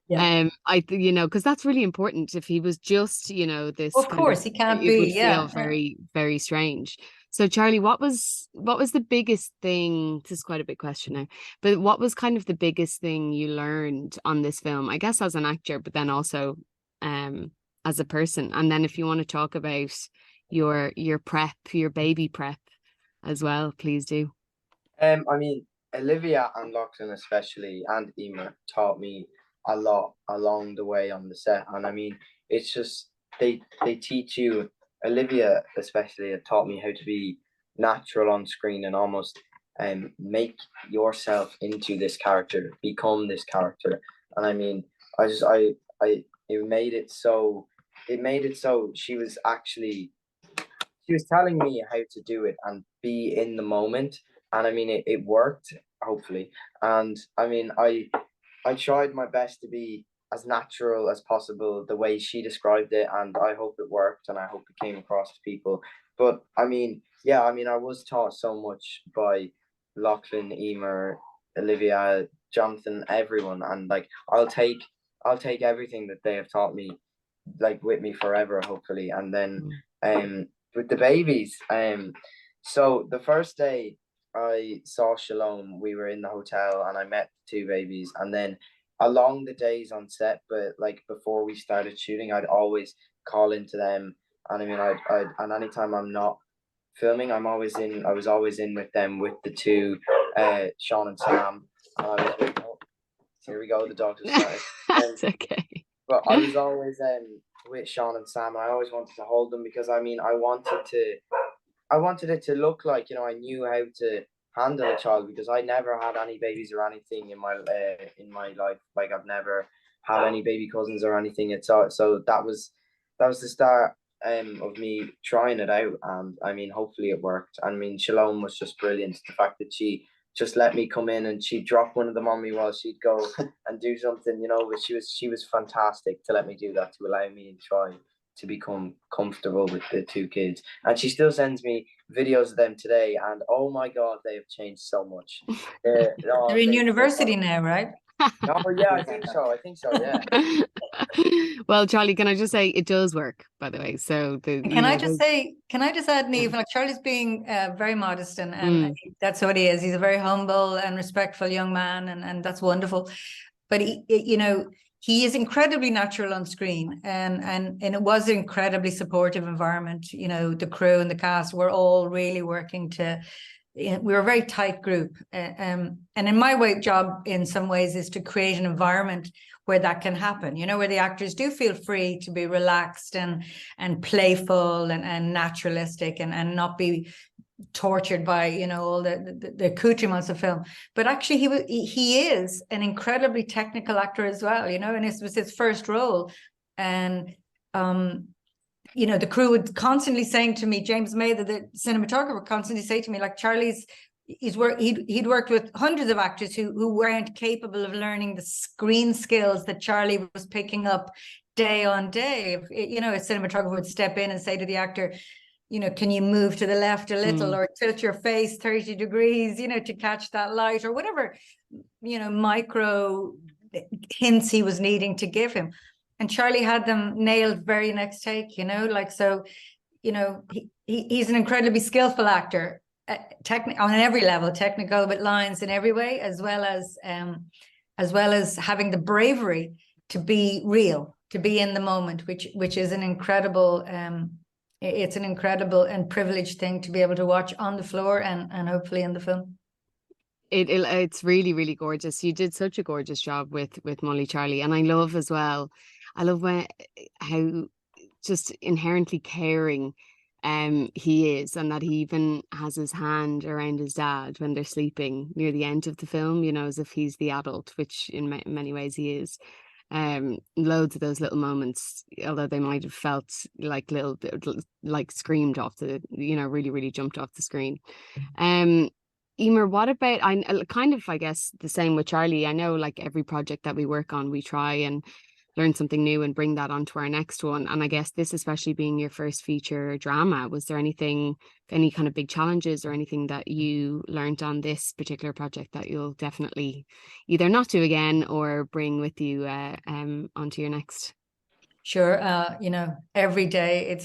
Yeah. You know, because that's really important. If he was just, you know, this Of kind course, of, he can't it be. would Yeah. feel very, very strange. So Charlie, what was the biggest thing? This is quite a big question now, but what was kind of the biggest thing you learned on this film? I guess as an actor, but then also as a person. And then if you want to talk about your prep, your baby prep as well, please do. I mean, Olivia and Lachlan especially, and Emer, taught me a lot along the way on the set. And I mean, it's just they teach you. Olivia especially had taught me how to be natural on screen and almost make yourself into this character, become this character. And I mean, I it made it so she was telling me how to do it and be in the moment. And I mean, it worked, hopefully. And I mean, I tried my best to be as natural as possible the way she described it, and I hope it worked and I hope it came across to people. But I mean, yeah, I mean, I was taught so much by Lachlan, Emer, Olivia, Jonathan, everyone, and like I'll take everything that they have taught me like with me forever, hopefully. And then with the babies, so the first day I saw Shalom, we were in the hotel and I met the two babies, and then along the days on set, but like before we started shooting, I'd always call into them. And I mean, and anytime I'm not filming, I was always in with them, with the two, Sean and Sam. And I was with, oh, here we go, the dogs have started. That's okay. But I was always with Sean and Sam, and I always wanted to hold them because I mean, I wanted it to look like, you know, I knew how to handle a child, because I never had any babies or anything in my life. Like I've never had any baby cousins or anything. So that was the start of me trying it out, and I mean, hopefully it worked. I mean, Shalom was just brilliant. The fact that she just let me come in and she'd drop one of them on me while she'd go and do something, you know, but she was fantastic to let me do that, to allow me to try to become comfortable with the two kids. And she still sends me videos of them today, and oh my god, they have changed so much. They're in university now, right? Oh yeah, I think so, yeah. Well, Charlie, can I just say it does work, by the way. So can I just add, Niamh, like Charlie's being very modest, and that's what he is. He's a very humble and respectful young man, and that's wonderful. But he is incredibly natural on screen, and it was an incredibly supportive environment. You know, the crew and the cast were all really working we were a very tight group. And in my job, in some ways, is to create an environment where that can happen, you know, where the actors do feel free to be relaxed and playful and naturalistic and not be tortured by, you know, all the accoutrements of film. But actually he is an incredibly technical actor as well, you know, and it was his first role. And you know, the crew would constantly saying to me, James May, the cinematographer, constantly say to me, like, Charlie's he'd worked with hundreds of actors who weren't capable of learning the screen skills that Charlie was picking up day on day. If, you know, a cinematographer would step in and say to the actor, you know, can you move to the left a little or tilt your face 30 degrees, you know, to catch that light or whatever, you know, micro hints he was needing to give him. And Charlie had them nailed very next take, you know, like, so, you know, he's an incredibly skillful actor, on every level, technical with lines in every way, as well as having the bravery to be real, to be in the moment, which is an incredible, it's an incredible and privileged thing to be able to watch on the floor and hopefully in the film. It's really, really gorgeous. You did such a gorgeous job with Molly Charlie, and I love as well. I love how just inherently caring he is, and that he even has his hand around his dad when they're sleeping near the end of the film, you know, as if he's the adult, which in many ways he is. Loads of those little moments, although they might have felt like little bit like screamed off the, you know, really, really jumped off the screen. Emer, what about, I kind of, I guess, the same with Charlie. I know, like, every project that we work on, we try and learn something new and bring that onto our next one. And I guess this, especially being your first feature drama, was there any kind of big challenges or anything that you learned on this particular project that you'll definitely either not do again or bring with you onto your next? Sure. You know, every day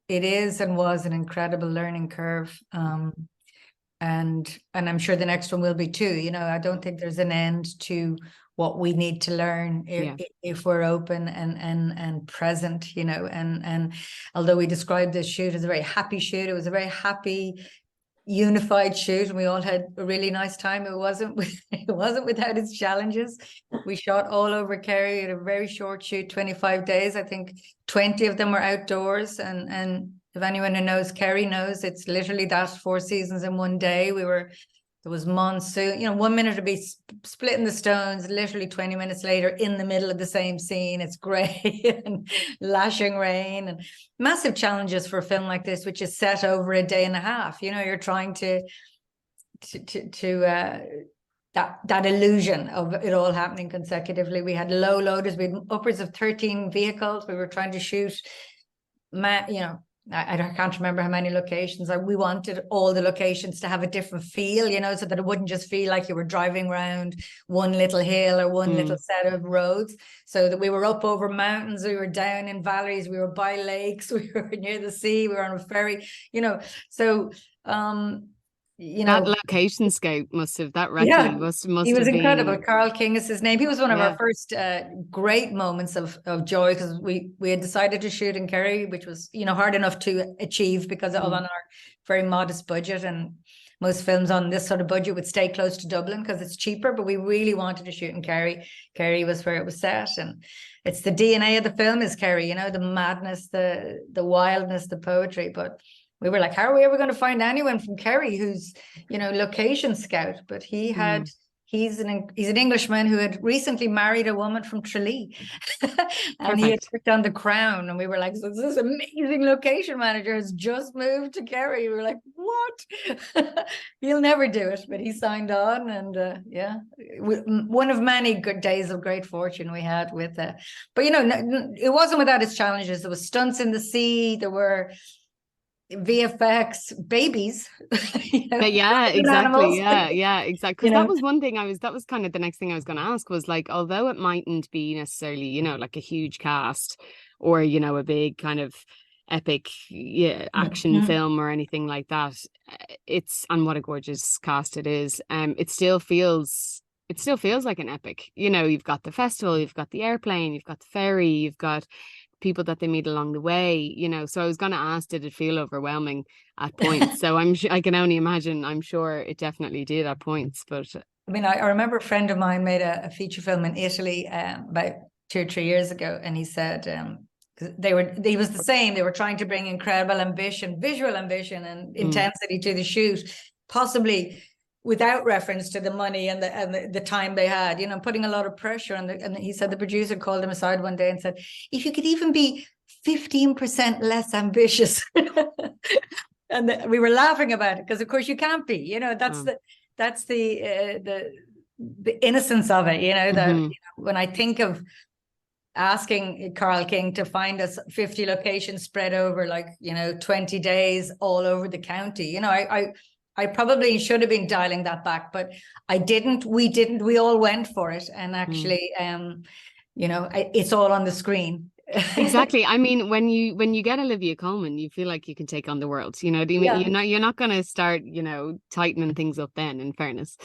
it is and was an incredible learning curve. And I'm sure the next one will be too. You know, I don't think there's an end to what we need to learn if we're open and present, you know, and although we described this shoot as a very happy shoot, it was a very happy, unified shoot, and we all had a really nice time. It wasn't without its challenges. We shot all over Kerry at a very short shoot, 25 days. I think 20 of them were outdoors, and if anyone who knows Kerry knows, it's literally that 4 seasons in one day. There was monsoon, you know, 1 minute to be splitting the stones, literally 20 minutes later in the middle of the same scene, it's grey and lashing rain, and massive challenges for a film like this, which is set over a day and a half. You know, you're trying to that illusion of it all happening consecutively. We had low loaders, we had upwards of 13 vehicles. We were trying to shoot, you know, I can't remember how many locations. We wanted all the locations to have a different feel, you know, so that it wouldn't just feel like you were driving around one little hill or one little set of roads. So that we were up over mountains, we were down in valleys, we were by lakes, we were near the sea, we were on a ferry, you know. So you know, that location scout must have he was incredible. Carl King is his name. He was one of our first great moments of joy, because we had decided to shoot in Kerry, which was, you know, hard enough to achieve because of on our very modest budget, and most films on this sort of budget would stay close to Dublin because it's cheaper, but we really wanted to shoot in Kerry. Kerry was where it was set, and it's the DNA of the film is Kerry, you know, the madness, the wildness, the poetry. But we were like, how are we ever going to find anyone from Kerry who's, you know, location scout? But he had, he's an Englishman who had recently married a woman from Tralee, and he had worked on The Crown. And we were like, so this amazing location manager has just moved to Kerry. We were like, what? He'll never do it, but he signed on, and one of many good days of great fortune we had with but you know, it wasn't without its challenges. There was stunts in the sea, there were VFX, babies. You know, exactly. Exactly. Because know? that was one thing that was kind of the next thing I was going to ask, was like, although it mightn't be necessarily, you know, like a huge cast or, you know, a big kind of epic action film or anything like that, and what a gorgeous cast it is. It still feels like an epic. You know, you've got the festival, you've got the airplane, you've got the ferry, you've got people that they meet along the way, you know. So I was going to ask, did it feel overwhelming at points? So I can only imagine. I'm sure it definitely did at points. But I mean, I remember a friend of mine made a feature film in Italy about 2 or 3 years ago, and he said he was the same. They were trying to bring incredible ambition, visual ambition, and intensity to the shoot, possibly without reference to the money and the time they had, you know, putting a lot of pressure on and he said the producer called him aside one day and said, if you could even be 15% less ambitious, And we were laughing about it because, of course, you can't be. You know, that's the innocence of it. You know, that Mhm. you know, when I think of asking Carl King to find us 50 locations spread over like, you know, 20 days all over the county, you know, I probably should have been dialing that back, but I didn't. We all went for it, and actually, you know, it's all on the screen. Exactly. I mean, when you get Olivia Colman, you feel like you can take on the world. You know what I mean? Yeah. You're not going to start, you know, tightening things up then, in fairness.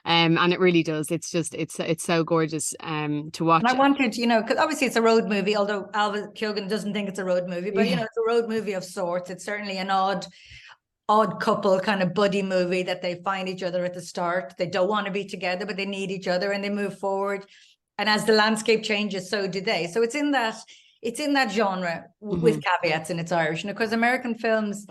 And it really does. It's just it's so gorgeous to watch. And I wanted, you know, because obviously it's a road movie, although Alva Kilgan doesn't think it's a road movie, but you know, it's a road movie of sorts. It's certainly an odd couple kind of buddy movie that they find each other at the start. They don't want to be together, but they need each other and they move forward. And as the landscape changes, so do they. So it's in that genre with caveats, and it's Irish. And of course, American films,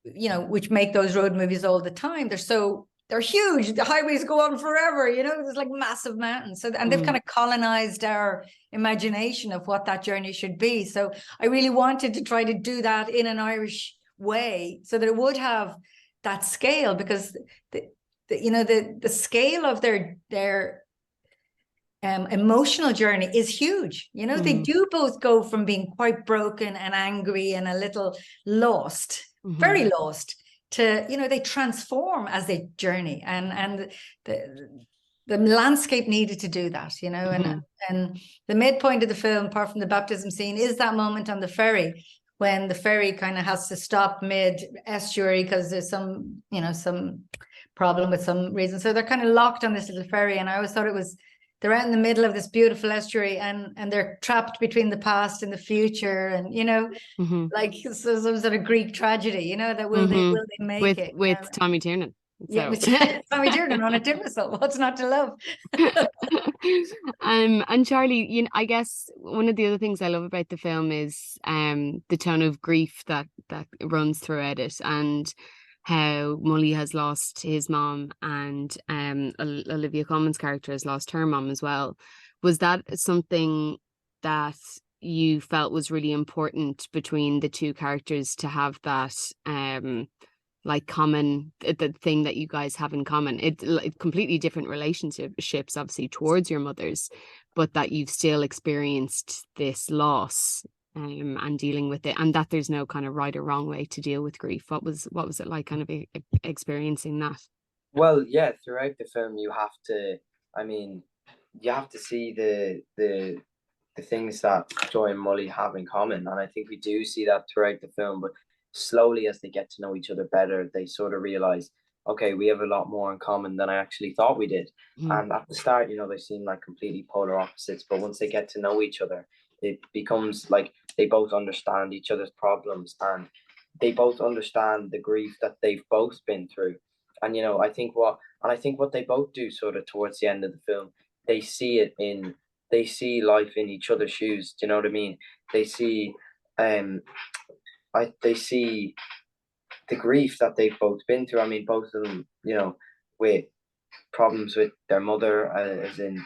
you know, which make those road movies all the time, they're huge. The highways go on forever, you know, there's like massive mountains. So, and they've kind of colonized our imagination of what that journey should be. So I really wanted to try to do that in an Irish way so that it would have that scale, because the scale of their emotional journey is huge. You know, they do both go from being quite broken and angry and a little lost, very lost, to, you know, they transform as they journey, and the landscape needed to do that, you know. And the midpoint of the film, apart from the baptism scene, is that moment on the ferry when the ferry kind of has to stop mid estuary because there's some problem with some reason. So they're kind of locked on this little ferry, and I always thought they're out in the middle of this beautiful estuary, and they're trapped between the past and the future, and you know, like some sort of Greek tragedy, you know, that will they make it with Tommy Tiernan. Yeah, with Tommy Tiernan on a Timbersaw. What's not to love? And Charlie, you know, I guess one of the other things I love about the film is the tone of grief that runs throughout it, and how Mully has lost his mom, and Olivia Colman's character has lost her mom as well. Was that something that you felt was really important between the two characters, to have that like common, the thing that you guys have in common? It completely different relationships obviously towards your mothers, but that you've still experienced this loss and dealing with it, and that there's no kind of right or wrong way to deal with grief. What was it like kind of experiencing that? Well, yeah, throughout the film you have to, I mean, you have to see the things that Joy and Mully have in common, and I think we do see that throughout the film. But slowly, as they get to know each other better, they sort of realize, okay, we have a lot more in common than I actually thought we did. And at the start, you know, they seem like completely polar opposites, but once they get to know each other, it becomes like they both understand each other's problems, and they both understand the grief that they've both been through. And you know, I think what they both do sort of towards the end of the film, they see life in each other's shoes. Do you know what I mean? They see they see the grief that they've both been through. I mean, both of them, you know, with problems with their mother, as in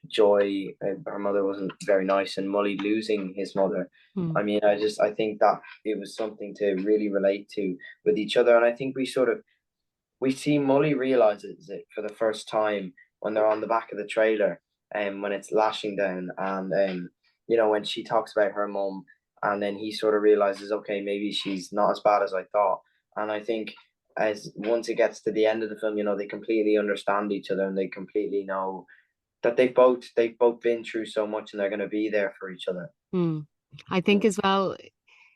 Joy, her mother wasn't very nice, and Mully losing his mother. I mean, I think that it was something to really relate to with each other. And I think we see Mully realizes it for the first time when they're on the back of the trailer, and when it's lashing down, and you know, when she talks about her mum, and then he sort of realizes, okay, maybe she's not as bad as I thought. And I think as once it gets to the end of the film, you know, they completely understand each other, and they completely know that they've both been through so much, and they're going to be there for each other. I think as well,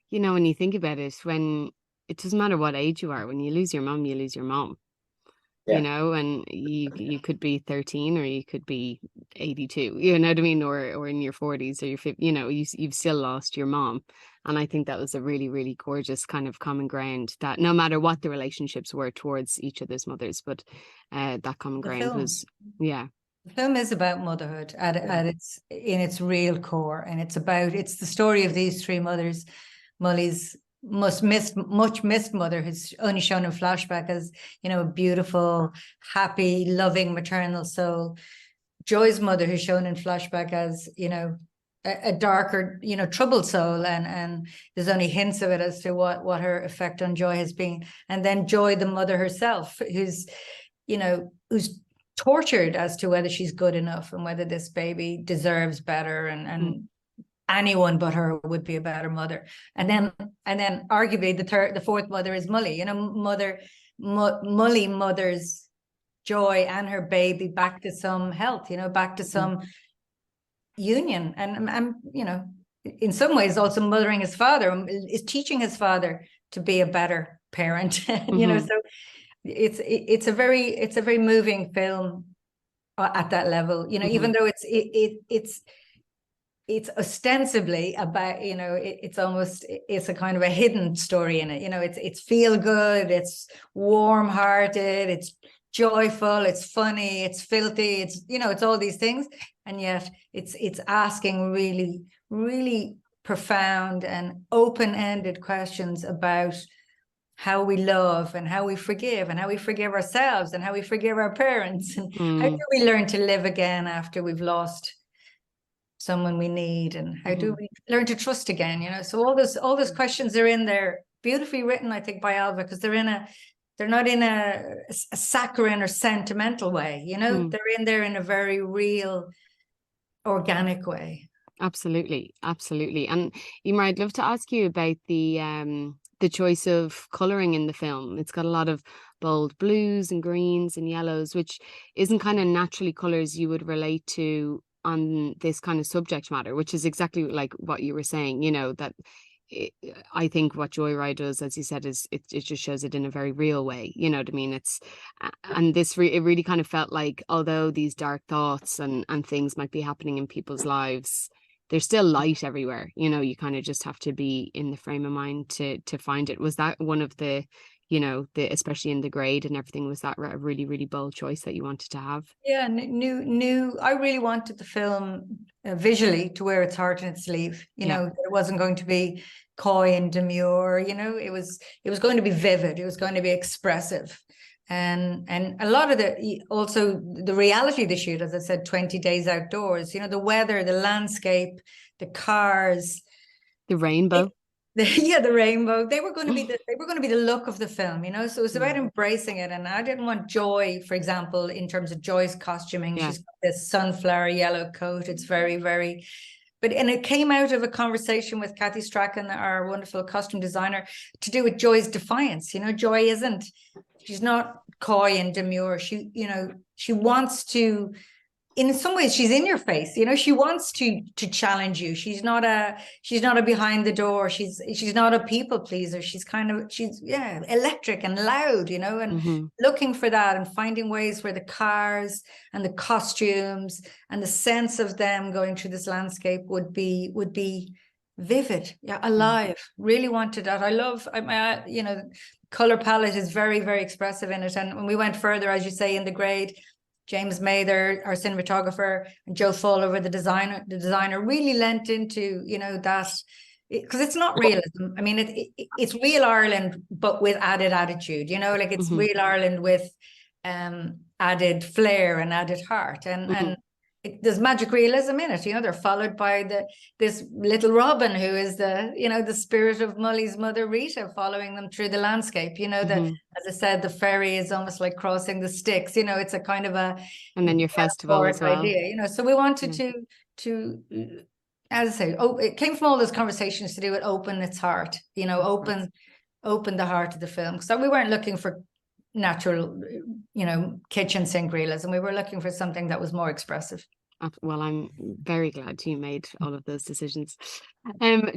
you know, when you think about it, when it doesn't matter what age you are, when you lose your mom, you lose your mom. You know, and you could be 13 or you could be 82, you know what I mean, or in your 40s or your 50s, you know, you've still lost your mom. And I think that was a really, really gorgeous kind of common ground, that no matter what the relationships were towards each other's mothers, but that common ground was, The film is about motherhood at in its real core, and it's the story of these three mothers. Mully's much missed mother, who's only shown in flashback as, you know, a beautiful, happy, loving maternal soul. Joy's mother, who's shown in flashback as, you know, a darker, you know, troubled soul, and there's only hints of it as to what her effect on Joy has been. And then Joy, the mother herself, who's, you know, who's tortured as to whether she's good enough and whether this baby deserves better, and anyone but her would be a better mother. And then arguably the fourth mother is Molly, you know, Molly mothers Joy and her baby back to some health, you know, back to some union, and you know, in some ways also mothering his father, is teaching his father to be a better parent. You know, so it's a very moving film at that level, you know, even though it's ostensibly about, you know, it's a kind of a hidden story in it, you know, it's feel good, it's warm hearted, it's joyful, it's funny, it's filthy, it's, you know, it's all these things, and yet it's asking really, really profound and open-ended questions about how we love and how we forgive and how we forgive ourselves and how we forgive our parents, and how do we learn to live again after we've lost someone we need, and how do we learn to trust again, you know. So all those questions are in there, beautifully written, I think, by Alva, because they're not in a saccharine or sentimental way, you know. They're in there in a very real, organic way. Absolutely. And Emer, I'd love to ask you about the choice of colouring in the film. It's got a lot of bold blues and greens and yellows, which isn't kind of naturally colours you would relate to on this kind of subject matter, which is exactly like what you were saying, you know, that I think what Joyride does, as you said, is it just shows it in a very real way, you know what I mean? It's and this it really kind of felt like, although these dark thoughts and things might be happening in people's lives, there's still light everywhere, you know. You kind of just have to be in the frame of mind to find it. Was that one of the, you know, especially in the grade and everything, was that a really, really bold choice that you wanted to have? Yeah, new. I really wanted the film visually to wear its heart in its sleeve. You know, it wasn't going to be coy and demure. You know, it was going to be vivid. It was going to be expressive, and a lot of also the reality of the shoot, as I said, 20 days outdoors. You know, the weather, the landscape, the cars, the rainbow. The rainbow. They were going to be the look of the film, you know. So it was about embracing it. And I didn't want Joy, for example, in terms of Joy's costuming. She's got this sunflower yellow coat. It's very, very. And it came out of a conversation with Kathy Strachan, our wonderful costume designer, to do with Joy's defiance. You know, Joy she's not coy and demure. She, you know, she wants to. In some ways, she's in your face, you know. She wants to challenge you. She's not a behind the door. She's not a people pleaser. She's electric and loud, you know, and looking for that and finding ways where the cars and the costumes and the sense of them going through this landscape would be vivid, alive. Really wanted that. I love, you know, color palette is very, very expressive in it. And when we went further, as you say, in the grade, James Mather, our cinematographer, and Joe Fowler, the designer, really lent into, you know, that, because it's not realism. I mean, it's real Ireland, but with added attitude, you know, like it's real Ireland with added flair and added heart, and there's magic realism in it. You know, they're followed by this little Robin, who is the spirit of Molly's mother Rita, following them through the landscape. You know, as I said, the ferry is almost like crossing the Styx. You know, it's a kind of a, and then your festival as well. Idea, you know. So we wanted to, as I say, it came from all those conversations to do with open its heart. You know, open the heart of the film. So we weren't looking for natural, you know, kitchen sink realism. We were looking for something that was more expressive. Well, I'm very glad you made all of those decisions.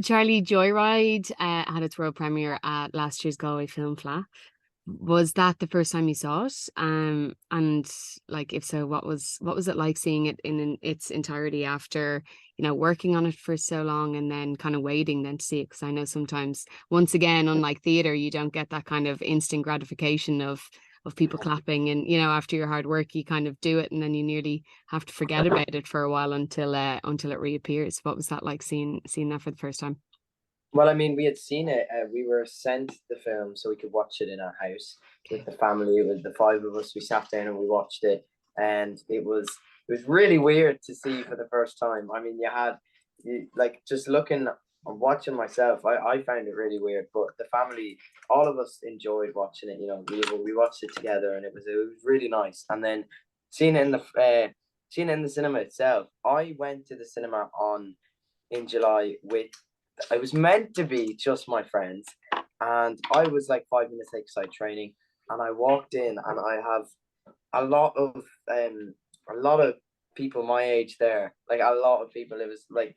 Charlie, Joyride had its world premiere at last year's Galway Film Fleadh. Was that the first time you saw it? And like, if so, what was it like seeing it in its entirety after, you know, working on it for so long and then kind of waiting then to see it? Because I know sometimes, once again, unlike theatre, you don't get that kind of instant gratification of people clapping, and, you know, after your hard work you kind of do it and then you nearly have to forget about it for a while until it reappears. What was that like, seeing that for the first time? Well, I mean, we had seen it. We were sent the film so we could watch it in our house with the family. It was the five of us. We sat down and we watched it, and it was really weird to see for the first time. I mean, you had like just looking and watching myself, I found it really weird. But the family, all of us enjoyed watching it. You know, we watched it together, and it was really nice. And then seeing it in the cinema itself, I went to the cinema in July with. It was meant to be just my friends, and I was like 5 minutes late because I had training, and I walked in, and I have a lot of people my age there, like a lot of people. It was like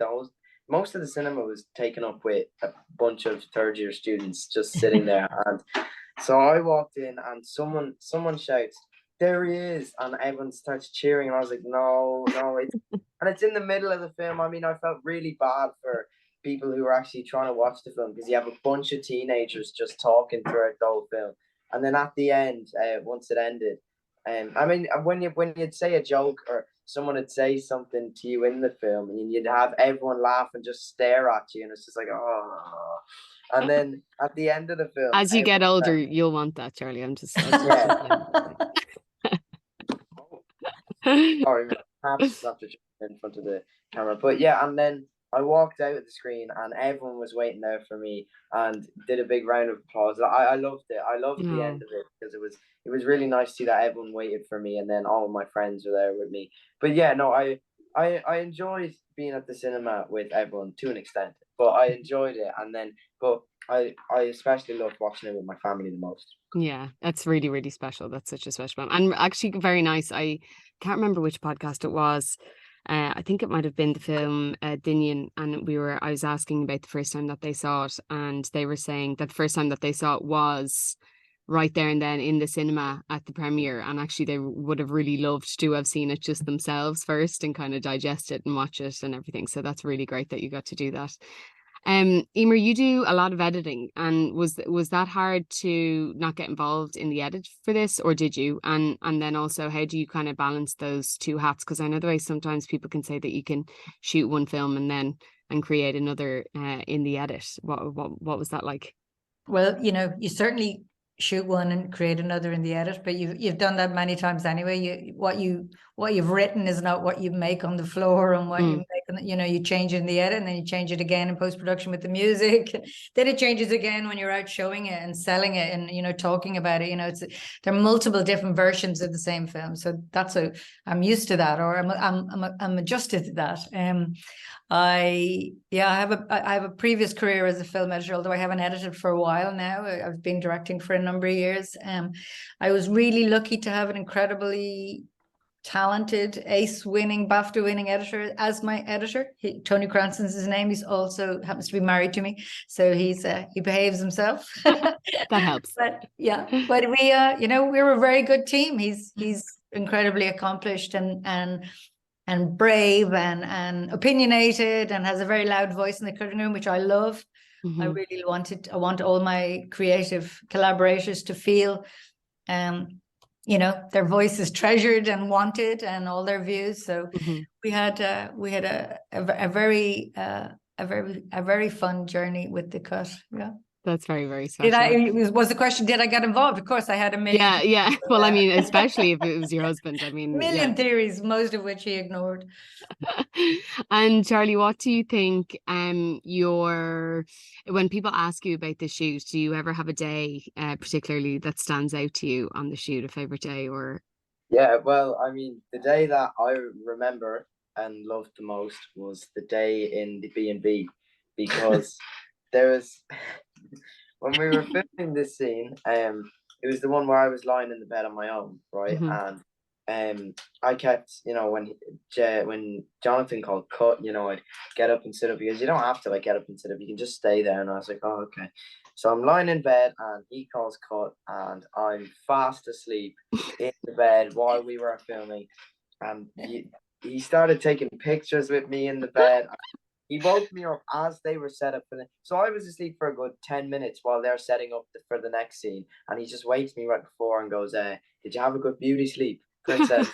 most of the cinema was taken up with a bunch of third year students just sitting there. And so I walked in, and someone shouts, "There he is!" and everyone starts cheering, and I was like, no, and it's in the middle of the film. I mean, I felt really bad for people who were actually trying to watch the film, because you have a bunch of teenagers just talking throughout the whole film, and then at the end, once it ended, I mean, when you'd say a joke, or someone would say something to you in the film, and you'd have everyone laugh and just stare at you, and it's just like, oh. And then at the end of the film, As you get older, you'll want that, Charlie. I'm just yeah. Sorry, man. Perhaps not to jump in front of the camera, but yeah. And then I walked out of the screen, and everyone was waiting there for me, and did a big round of applause. I loved it. I loved the end of it, because it was really nice to see that everyone waited for me, and then all of my friends were there with me. But yeah, no, I enjoyed being at the cinema with everyone to an extent, but I enjoyed it. And then, but I especially loved watching it with my family the most. Yeah, that's really, really special. That's such a special one. And actually very nice. I can't remember which podcast it was. I think it might have been the film Dinian, and I was asking about the first time that they saw it, and they were saying that the first time that they saw it was right there and then in the cinema at the premiere, and actually they would have really loved to have seen it just themselves first and kind of digest it and watch it and everything. So that's really great that you got to do that. Emer, you do a lot of editing, and was that hard to not get involved in the edit for this, or did you? And then also, how do you kind of balance those two hats? Because I know the way sometimes people can say that you can shoot one film and create another in the edit. What was that like? Well, you certainly shoot one and create another in the edit, but you've done that many times anyway. What you've written is not what you make on the floor, and what you make, you change it in the edit, and then you change it again in post-production with the music. Then it changes again when you're out showing it and selling it, and talking about it. There are multiple different versions of the same film, so I'm used to that, or I'm adjusted to that. I have a previous career as a film editor, although I haven't edited for a while now. I've been directing for a number of years. I was really lucky to have an incredibly talented, ace-winning, BAFTA-winning editor as my editor. Tony Cranston's his name. He's also happens to be married to me, so he behaves himself. That helps. But we're a very good team. He's incredibly accomplished and brave and opinionated, and has a very loud voice in the cutting room, which I love. I really I want all my creative collaborators to feel, their voice is treasured and wanted, and all their views. So we had a very fun journey with the cut. Yeah. That's very, very special. Was the question, did I get involved? Of course I had a million. Yeah. Well, I mean, especially if it was your husband. I mean, million theories, most of which he ignored. And Charlie, what do you think when people ask you about the shoot, do you ever have a day particularly that stands out to you on the shoot, a favorite day? Or yeah, well, I mean, the day that I remember and loved the most was the day in the B&B, because there was when we were filming this scene, it was the one where I was lying in the bed on my own, right? And I kept, when Jonathan called cut, I'd get up and sit up, because you don't have to like get up and sit up, you can just stay there. And I was like, oh, okay. So I'm lying in bed, and he calls cut, and I'm fast asleep in the bed while we were filming. And he started taking pictures with me in the bed. He woke me up as they were set up for so I was asleep for a good 10 minutes while they're setting up for the next scene, and he just wakes me right before and goes, did you have a good beauty sleep, princess?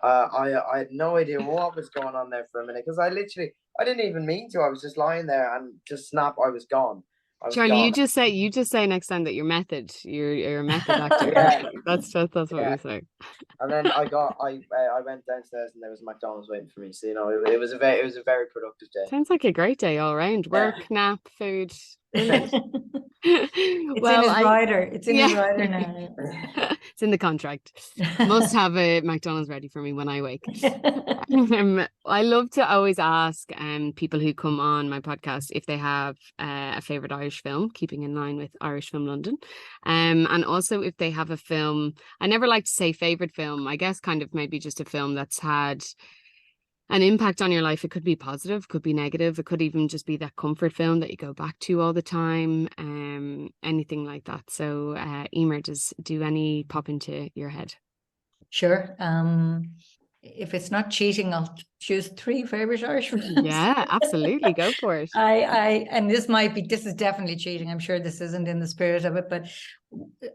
I had no idea what was going on there for a minute, because I didn't even mean to. I was just lying there, and just snap, I was gone. was Charlie, gone. you just say next time that you're method. You're a method actor. Yeah. That's what Yeah. we say. And then I went downstairs and there was McDonald's waiting for me. So it was a very productive day. Sounds like a great day all round. Work, nap, food. Brilliant. It's in his rider. It's in his rider now. It's in the contract. Must have a McDonald's ready for me when I wake. I love to always ask people who come on my podcast if they have a favorite Irish film, keeping in line with Irish Film London, and also if they have a film. I never like to say favorite film. I guess kind of maybe just a film that's had an impact on your life. It could be positive, could be negative. It could even just be that comfort film that you go back to all the time. Anything like that. So, Emer, do any pop into your head? Sure. If it's not cheating, I'll choose 3 favorite Irish films. Yeah, absolutely. Go for it. And this is definitely cheating. I'm sure this isn't in the spirit of it, but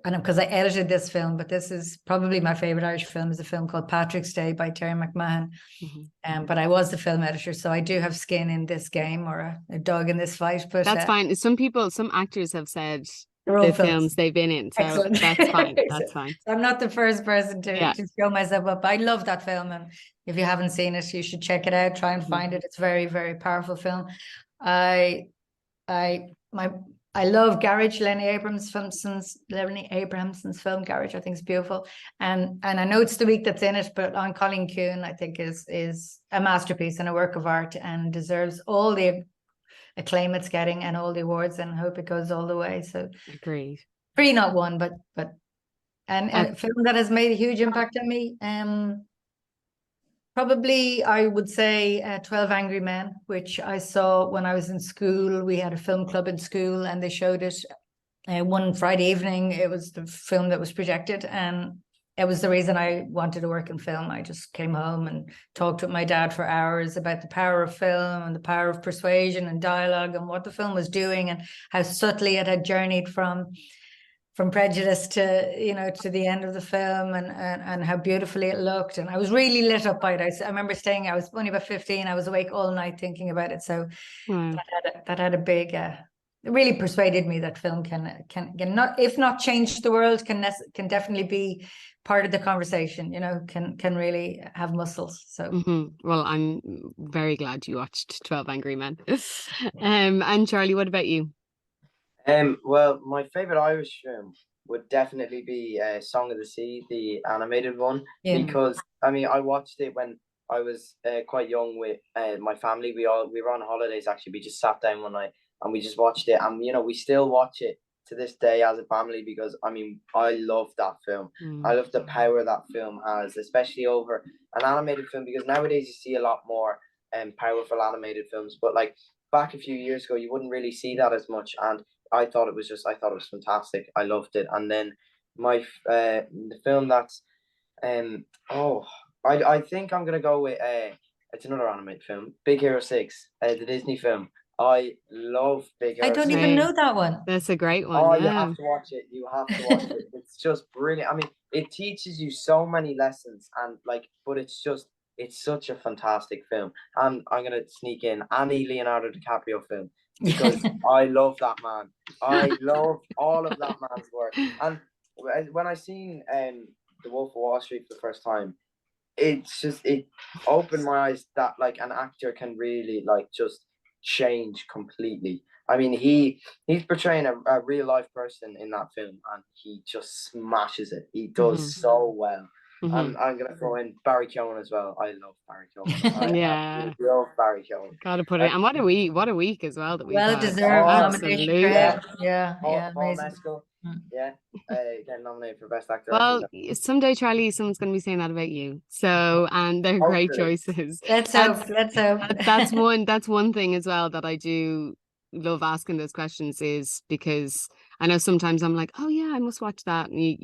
because I edited this film, but this is probably my favorite Irish film, is a film called Patrick's Day by Terry McMahon. But I was the film editor, so I do have skin in this game, or a dog in this fight. But that's fine. Some actors have said the films they've been in, so excellent. That's fine. That's fine. So I'm not the first person to show myself up. I love that film, and if you haven't seen it, you should check it out. Try and find it. It's a very, very powerful film. I love Garage, Lenny Abrahamson's film Garage. I think it's beautiful, and I know it's the week that's in it, but On Colleen Kuhn, I think is a masterpiece and a work of art, and deserves all the acclaim it's getting and all the awards, and hope it goes all the way. So agreed. 3, not 1, but a film that has made a huge impact on me. Probably I would say 12 Angry Men, which I saw when I was in school. We had a film club in school, and they showed it one Friday evening. It was the film that was projected, and it was the reason I wanted to work in film. I just came home and talked with my dad for hours about the power of film and the power of persuasion and dialogue, and what the film was doing, and how subtly it had journeyed from prejudice to the end of the film, and how beautifully it looked. And I was really lit up by it. I remember I was only about 15. I was awake all night thinking about it. So that had a big, it really persuaded me that film can not, if not change the world, can definitely be part of the conversation, can really have muscles. So well, I'm very glad you watched 12 Angry Men. And Charlie, what about you? Well, my favorite Irish film would definitely be Song of the Sea, the animated one, because I watched it when I was quite young with my family. We were on holidays actually. We just sat down one night and we just watched it, and we still watch it to this day as a family, because I love that film. I love the power that film has, especially over an animated film, because nowadays you see a lot more powerful animated films, but like back a few years ago you wouldn't really see that as much, and I thought it was fantastic. I loved it. And then the film that's I think I'm gonna go with it's another animated film, Big Hero 6, the Disney film. I love Big Hero 6. I don't even know that one. That's a great one. Oh, you have to watch it. It's just brilliant. It teaches you so many lessons, and but it's such a fantastic film. And I'm gonna sneak in any Leonardo DiCaprio film, because I love that man. I love all of that man's work. And when I seen The Wolf of Wall Street for the first time, it opened my eyes that an actor can really just change completely. He's portraying a real life person in that film, and he just smashes it. He does so well. And I'm gonna throw in Barry Keoghan as well. I love Barry Keoghan. I love Barry Keoghan. Gotta put it. And what a week as well that we well deserved nomination. Paul Mescal. Getting nominated for Best Actor. Well, someday, Charlie, someone's going to be saying that about you. So, and they're great choices. Let's hope. That's one thing as well that I do love asking those questions, is because I know sometimes I'm like, oh yeah, I must watch that, and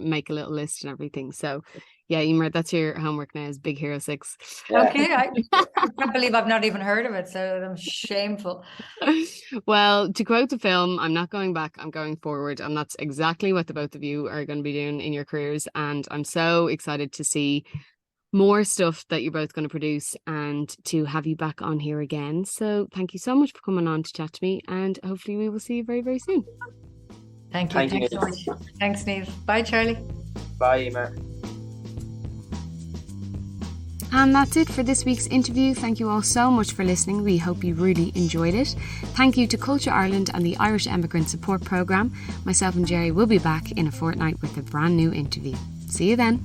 make a little list and everything. So yeah, Emer, that's your homework now, is Big Hero 6. Okay, I can't believe I've not even heard of it, so I'm shameful. Well, to quote the film, I'm not going back, I'm going forward, and that's exactly what the both of you are going to be doing in your careers, and I'm so excited to see more stuff that you're both going to produce and to have you back on here again. So thank you so much for coming on to chat to me, and hopefully we will see you very, very soon. Thank you. Thanks so much. Thanks, Niamh. Bye, Charlie. Bye, Emer. And that's it for this week's interview. Thank you all so much for listening. We hope you really enjoyed it. Thank you to Culture Ireland and the Irish Emigrant Support Programme. Myself and Jerry will be back in a fortnight with a brand new interview. See you then.